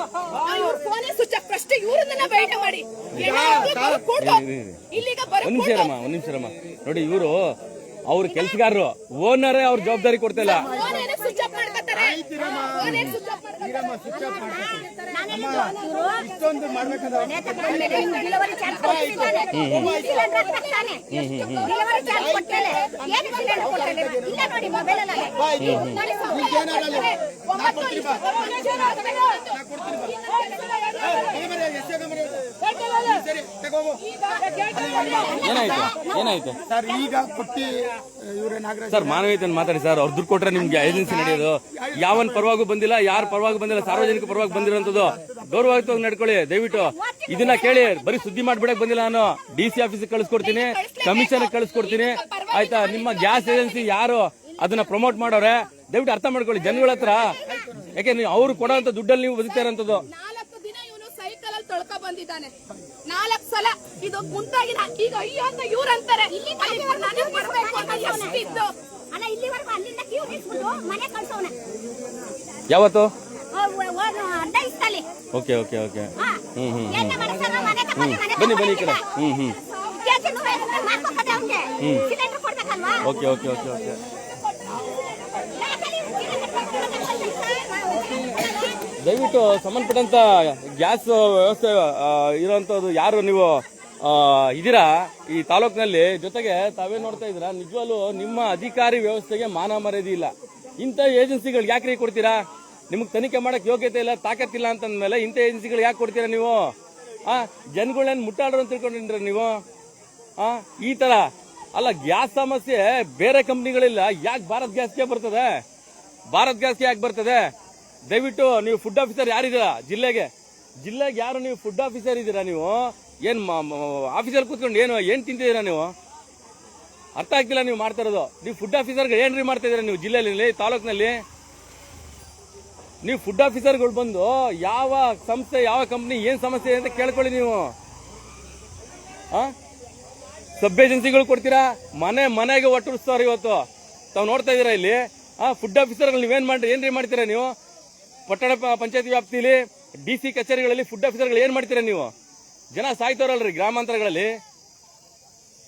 ಫೋನ್ ಸ್ವಿಚ್ ಆಫ್ ಫಸ್ಟ್ ಇವ್ರನ್ನ ಬೈಟ್ ಮಾಡಿ ಇಲ್ಲಿಗ ಒಂದ್ ನಿಮಿಷ ನೋಡಿ, ಇವರು ಅವ್ರ ಕೆಲಸಗಾರರು, ಓನರೇ ಅವ್ರ ಜವಾಬ್ದಾರಿ ಕೊಡ್ತಿಲ್ಲ. ಸ್ವಿಚ್ ಆಫ್ ಮಾಡ್ಕೊತಾರೆ. ಇಷ್ಟೊಂದು ಮಾಡ್ಬೇಕಂದ್ರೆ ಏನಾಯ್ತು ಸರ್? ಈಗ ಕೊಟ್ಟಿ ಇವರೇ ನಾಗರಾಜ್ ಸರ್, ಮಾನವೀಯತೆ ಮಾತಾಡಿ ಸರ್. ಅವ್ರು ದುಡ್ಡು ಕೊಟ್ರೆ ನಿಮ್ಗೆ ಏಜೆನ್ಸಿ ನಡೆಯೋದು. ಯಾವನ್ ಪರವಾಗೂ ಬಂದಿಲ್ಲ, ಯಾರ ಪರವಾಗಿ ಬಂದಿಲ್ಲ, ಸಾರ್ವಜನಿಕ ಪರವಾಗಿ ಬಂದಿರೋಂಥದ್ದು. ಗೌರವಯುತವಾಗಿ ನಡ್ಕೊಳ್ಳಿ ದಯವಿಟ್ಟು. ಇದನ್ನ ಕೇಳಿ ಬರೀ ಸುದ್ದಿ ಮಾಡ್ಬಿಡಕ್ ಬಂದಿಲ್ಲ ನಾನು. DC ಆಫೀಸ್ ಕಳಿಸ್ಕೊಡ್ತೀನಿ, ಕಮಿಷನ್ ಕಳಿಸ್ಕೊಡ್ತೀನಿ, ಆಯ್ತಾ? ನಿಮ್ಮ ಗ್ಯಾಸ್ ಏಜೆನ್ಸಿ ಯಾರು ಅದನ್ನ ಪ್ರಮೋಟ್ ಮಾಡೋರೆ ದಯವಿಟ್ಟು ಅರ್ಥ ಮಾಡ್ಕೊಳ್ಳಿ ಜನಗಳ ಹತ್ರ. ಯಾಕೆ ಅವ್ರು ಕೊಡೋಂತ ದುಡ್ಡಲ್ಲಿ ನೀವು ಬದುಕ್ತಾ ಇರೋಂಥದ್ದು. 4 ದಿನ ಇವನು ಸೈಕಲ್ ಅಲ್ಲಿ ತೊಳ್ಕ ಬಂದಿದ್ದಾನೆ, 4 ಸಲ. ಇದು ಮುಂದಾಗಿನ ಈಗ ಅಯ್ಯೋ ಅಂತ ಇವ್ರು ಅಂತಾರೆ. ಯಾವತ್ತು? Okay okay okay. ಬನ್ನಿ ಈ ಕಡೆ. Okay okay okay okay. ದಯವಿಟ್ಟು ಸಂಬಂಧಪಟ್ಟಂತ ಗ್ಯಾಸ್ ವ್ಯವಸ್ಥೆ ಇರೋಂಥದ್ದು ಯಾರು ನೀವು ಇದೀರಾ ಈ ತಾಲೂಕಿನಲ್ಲಿ, ಜೊತೆಗೆ ತಾವೇ ನೋಡ್ತಾ ಇದ್ದೀರಾ, ನಿಜವಾಗ್ಲೂ ನಿಮ್ಮ ಅಧಿಕಾರಿ ವ್ಯವಸ್ಥೆಗೆ ಮಾನ ಮರ್ಯಾದೆ ಇಲ್ಲ. ಇಂಥ ಏಜೆನ್ಸಿಗಳು ಯಾಕ್ರಿ ಕೊಡ್ತೀರಾ? ನಿಮಗೆ ತನಿಖೆ ಮಾಡಕ್ ಯೋಗ್ಯತೆ ಇಲ್ಲ, ತಾಕತ್ತಿಲ್ಲ ಅಂತಂದ್ಮೇಲೆ ಇಂಥ ಏಜೆನ್ಸಿಗಳು ಯಾಕೆ ಕೊಡ್ತೀರಾ ನೀವು? ಜನಗಳೇನು ಮುಟ್ಟಾಡ್ರು ಅಂತ ತಿಳ್ಕೊಂಡಿದ್ರ ನೀವು? ಈ ತರ ಅಲ್ಲ ಗ್ಯಾಸ್ ಸಮಸ್ಯೆ ಬೇರೆ ಕಂಪ್ನಿಗಳಿಲ್ಲ, ಯಾಕೆ ಭಾರತ್ ಗ್ಯಾಸ್ಗೆ ಬರ್ತದೆ? ಭಾರತ್ ಗ್ಯಾಸ್ಗೆ ಯಾಕೆ ಬರ್ತದೆ? ದಯವಿಟ್ಟು ನೀವು ಫುಡ್ ಆಫೀಸರ್ ಯಾರಿದ್ದೀರಾ ಜಿಲ್ಲೆಗೆ ಯಾರು ನೀವು ಫುಡ್ ಆಫೀಸರ್ ಇದ್ದೀರಾ? ನೀವು ಏನ್ ಆಫೀಸಲ್ಲಿ ಕೂತ್ಕೊಂಡು ಏನ್ ತಿಂತಿದ್ದೀರಾ ನೀವು? ಅರ್ಥ ಆಗ್ತಿಲ್ಲ ನೀವು ಮಾಡ್ತಾ ಇರೋದು. ನೀವು ಫುಡ್ ಆಫೀಸರ್ಗೆ ಏನ್ರಿ ಮಾಡ್ತಾ ಇದೀರಾ ನೀವು ಜಿಲ್ಲೆಯಲ್ಲಿ, ತಾಲೂಕಿನಲ್ಲಿ? ನೀವು ಫುಡ್ ಆಫೀಸರ್ಗಳು ಬಂದು ಯಾವ ಸಂಸ್ಥೆ ಯಾವ ಕಂಪ್ನಿ ಏನ್ ಸಮಸ್ಯೆ ಅಂತ ಕೇಳ್ಕೊಳ್ಳಿ ನೀವು. ಸಬ್ ಏಜೆನ್ಸಿಗಳು ಕೊಡ್ತೀರಾ, ಮನೆಗೆ ಒಟ್ಟುಸ್ತಾರ ಇವತ್ತು ತಾವು ನೋಡ್ತಾ ಇದೀರಾ ಇಲ್ಲಿ. ಫುಡ್ ಆಫೀಸರ್ಗಳು ನೀವೇನ್ ಮಾಡ್ರಿ, ಏನ್ರಿ ಮಾಡ್ತೀರಾ ನೀವು? ಪಟ್ಟಣ ಪಂಚಾಯತಿ ವ್ಯಾಪ್ತಿಯಲ್ಲಿ DC ಕಚೇರಿಗಳಲ್ಲಿ ಫುಡ್ ಆಫೀಸರ್ಗಳು ಏನ್ ಮಾಡ್ತೀರಾ ನೀವು? ಜನ ಸಾಯ್ತಾರಲ್ರಿ ಗ್ರಾಮಾಂತರಗಳಲ್ಲಿ.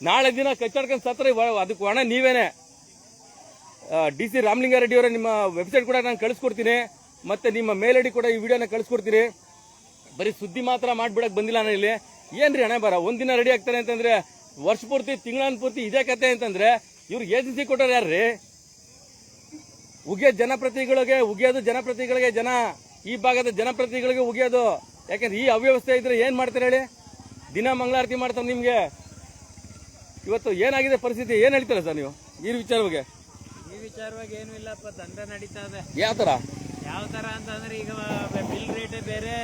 ನಾಳೆ ದಿನ ಕಚ್ಚಾಡ್ಕೊಂಡು ಸತ್ರ ಅದಕ್ಕೆ ಹೊಣೆ ನೀವೇನೆ. DC ರಾಮಲಿಂಗಾರೆಡ್ಡಿ ಅವರ ನಿಮ್ಮ ವೆಬ್ಸೈಟ್ ಕೂಡ ನಾನು ಕಳಿಸ್ಕೊಡ್ತೀನಿ, ಮತ್ತೆ ನಿಮ್ಮ ಮೇಲ್ ಐಡಿ ಕೂಡ ಈ ವಿಡಿಯೋನ ಕಳಿಸ್ಕೊಡ್ತೀನಿ. ಬರೀ ಸುದ್ದಿ ಮಾತ್ರ ಮಾಡ್ಬಿಡಕ್ ಬಂದಿಲ್ಲ ನಾನು ಇಲ್ಲಿ. ಏನ್ರಿ ಹಣೆ ಬರ, ಒಂದಿನ ರೆಡಿ ಆಗ್ತಾರೆ ಅಂತಂದ್ರೆ ವರ್ಷ ಪೂರ್ತಿ ತಿಂಗಳನ್ ಪೂರ್ತಿ ಇದೇ ಕತೆ ಅಂತಂದ್ರೆ ಇವ್ರಿಗೆ ಏಜೆನ್ಸಿ ಕೊಟ್ಟವ್ರು ಯಾರ್ರಿ? ಉಗಿಯೋದು ಜನಪ್ರತಿನಿಧಿಗಳಿಗೆ ಜನ, ಈ ಭಾಗದ ಜನಪ್ರತಿನಿಧಿಗಳಿಗೆ ಉಗಿಯೋದು. ಯಾಕಂದ್ರೆ ಈ ಅವ್ಯವಸ್ಥೆ ಇದ್ರೆ ಏನ್ ಮಾಡ್ತಾರೆ ಹೇಳಿ? ದಿನ ಮಂಗಳಾರತಿ ಮಾಡ್ತಾರೆ ನಿಮ್ಗೆ. ಇವತ್ತು ಏನಾಗಿದೆ ಪರಿಸ್ಥಿತಿ, ಏನ್ ಹೇಳ್ತೀರಾ ಸರ್ ನೀವು ಈ ವಿಚಾರವಾಗಿ? ಈ ವಿಚಾರವಾಗಿ ಏನು ಇಲ್ಲಪ್ಪ, ದಂಧೆ ನಡೀತಾ ಇದೆ. ಯಾವ ತರ ಅಂತಂದ್ರೆ ಈಗ ಬಿಲ್ ರೇಟ್ ಬೇರೆ.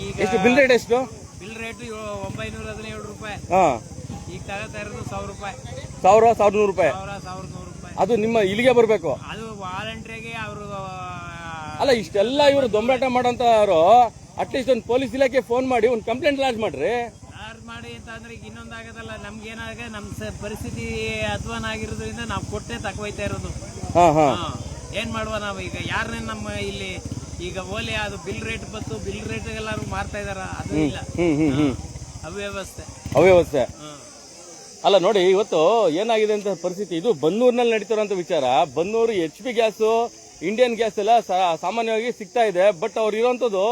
ಈಗ ಎಷ್ಟು ಬಿಲ್ ರೇಟ್? ಎಷ್ಟು ಬಿಲ್ ರೇಟ್? 917 ರೂಪಾಯಿ. ಈಗ ತಗೋತಾ ಇರೋದು 1000 ರೂಪಾಯಿ. 1100 ರೂಪಾಯಿ. 1100 ರೂಪಾಯಿ. ಅದು ನಿಮ್ಮ ಇಲ್ಲಿಗೆ ಬರಬೇಕು. ಅದು ವಾಲಂಟ್ರಿಗೆ ಅವರು. ಅಲ್ಲ, ಇಷ್ಟೆಲ್ಲ ಇವರು ದೊಂಬರಾಟ ಮಾಡೋಂತವ್ರು ಅಟ್ಲೀಸ್ಟ್ ಒಂದು ಪೊಲೀಸ್ ಇಲಾಖೆ ಫೋನ್ ಮಾಡಿ ಒಂದು ಕಂಪ್ಲೇಂಟ್ ಲಾಂಚ್ ಮಾಡ್ರಿ. ಮಾಡಿ ಅಂತ ಅಂದ್ರೆ ಈಗ ಇನ್ನೊಂದಾಗದಲ್ಲ, ನಮ್ಗೆ ಏನಾಗ ನಮ್ಮ ಪರಿಸ್ಥಿತಿ ಅಧ್ವಾನ ನಾವು ಕೊಟ್ಟೆ ತಗೋಯ್ತಾ ಇರೋದು. ಏನ್ ಮಾಡುವ ನಾವು ಈಗ? ಯಾರನ್ನೇ ನಮ್ಮ ಇಲ್ಲಿ ಈಗ ಓಲಿ ಅದು ಬಿಲ್ ರೇಟ್ ಬಂತು, ಬಿಲ್ ರೇಟ್ ಎಲ್ಲಾರು ಮಾರ್ತಾ ಇದಾರ, ಅದು ಇಲ್ಲ. ಅವ್ಯವಸ್ಥೆ. ಅಲ್ಲ ನೋಡಿ, ಇವತ್ತು ಏನಾಗಿದೆ ಅಂತ ಪರಿಸ್ಥಿತಿ, ಇದು ಬನ್ನೂರಿನಲ್ಲಿ ನಡೀತಿರೋಂಥ ವಿಚಾರ. Bannur HP gas, Indian gas ಎಲ್ಲ ಸಾಮಾನ್ಯವಾಗಿ ಸಿಗ್ತಾ ಇದೆ. ಬಟ್ ಅವ್ರು ಇರೋಂಥದ್ದು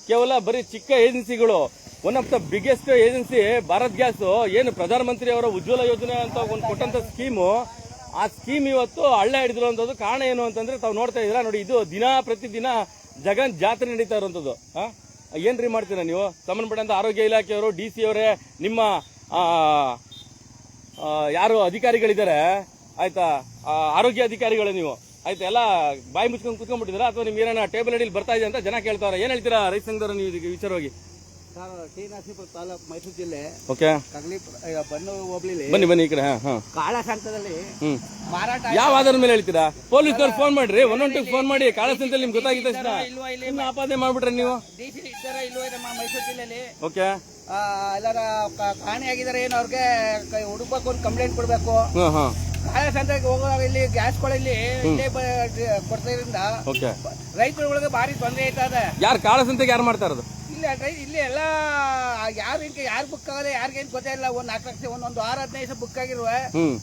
ಕೇವಲ ಬರೀ ಚಿಕ್ಕ ಏಜೆನ್ಸಿಗಳು. One of the biggest agency Bharat gas. ಏನು ಪ್ರಧಾನಮಂತ್ರಿ ಅವರ ಉಜ್ವಲ ಯೋಜನೆ ಅಂತ ಒಂದು ಕೊಟ್ಟಂತ ಸ್ಕೀಮು, ಆ ಸ್ಕೀಮ್ ಇವತ್ತು ಹಳ್ಳ ಹಿಡಿದಿರುವಂತದ್ದು. ಕಾರಣ ಏನು ಅಂತಂದ್ರೆ ತಾವು ನೋಡ್ತಾ ಇದ್ದೀರಾ ನೋಡಿ, ಇದು ಪ್ರತಿದಿನ ಜಗನ್ ಜಾತ್ರೆ ನಡೀತಾ ಇರುವಂತದ್ದು. ಏನ್ರಿ ಮಾಡ್ತೀರಾ ನೀವು? ಸಂಬಂಧಪಟ್ಟಂತ ಆರೋಗ್ಯ ಇಲಾಖೆಯವರು, DC ಅವರೇ, ನಿಮ್ಮ ಯಾರು ಅಧಿಕಾರಿಗಳಿದ್ದಾರೆ ಆಯ್ತಾ, ಆರೋಗ್ಯ ಅಧಿಕಾರಿಗಳು ನೀವು ಆಯ್ತಾ, ಎಲ್ಲ ಬಾಯಿ ಮುಚ್ಕೊಂಡು ಕುತ್ಕೊಂಡ್ಬಿಟ್ಟಿದ್ದೀರಾ ಅಥವಾ ನಿಮ್ಗೆ ಏನಾರ ಟೇಬಲ್ ಅಡಿಯಲ್ಲಿ ಬರ್ತಾ ಇದೆ ಅಂತ ಜನ ಕೇಳ್ತಾವ್ರೆ. ಏನ್ ಹೇಳ್ತೀರಾ ರೈತ ಸಂಘದವರು ನೀವು ಇದಕ್ಕೆ ವಿಚಾರವಾಗಿ? ಟಿ ನರಸೀಪುರ ತಾಲೂಕು, ಮೈಸೂರು ಜಿಲ್ಲೆ, ಓಕೆ, ಬನ್ನೂರು ಹೋಬಳಿಲಿ ಬನ್ನಿ ಈ ಕಡೆ. ಕಾಳ ಸಂತದಲ್ಲಿ ಮಾರಾಟ. ಯಾವ ಆಧಾರದ ಮೇಲೆ ಹೇಳ್ತೀರಾ? ಪೊಲೀಸರು ಫೋನ್ ಮಾಡ್ರಿ, 112 ಫೋನ್ ಮಾಡಿ. ಕಾಳ ಸಂತೆಯಲ್ಲಿ ನಿಮ್ಗೆ ಗೊತ್ತಾಗಿದ್ದ ತಕ್ಷಣ ಆಪಾದನೆ ಮಾಡ್ಬಿಟ್ರೆ ನೀವು. DC ಇದ್ದಾರ ಇಲ್ವೋ ನಮ್ಮ ಮೈಸೂರು ಜಿಲ್ಲೆಯಲ್ಲಿ? ಓಕೆ, ಎಲ್ಲಾರ ಕಾಣೆಯಾಗಿದ್ದಾರೆ ಏನು? ಅವ್ರಿಗೆ ಹುಡುಕ್ಬೇಕು, ಒಂದು ಕಂಪ್ಲೇಂಟ್ ಕೊಡ್ಬೇಕು. ಕಾಳ ಸಂತೆಗೆ ಹೋಗುವಾಗ ಇಲ್ಲಿ ಗ್ಯಾಸ್ಗಳಲ್ಲಿ ಇಲ್ಲೇ ಕೊಡ್ತಾದ್ರಿಂದ ರೈತರುಗಳಿಗೆ ಭಾರಿ ತೊಂದರೆ ಆಯ್ತದೆ. ಯಾರು ಕಾಳ ಸಂತೆಗೆ ಯಾರು ಮಾಡ್ತಾ ಇರೋದು? ಇಲ್ಲಿ ಎಲ್ಲ ಯಾರು ಬುಕ್ ಆಗಲ್ಲ, ಯಾರಿಗೇನು ಗೊತ್ತಿಲ್ಲ. 4 ಲಕ್ಷ, 1 ವಾರ 15 ಬುಕ್ ಆಗಿರುವ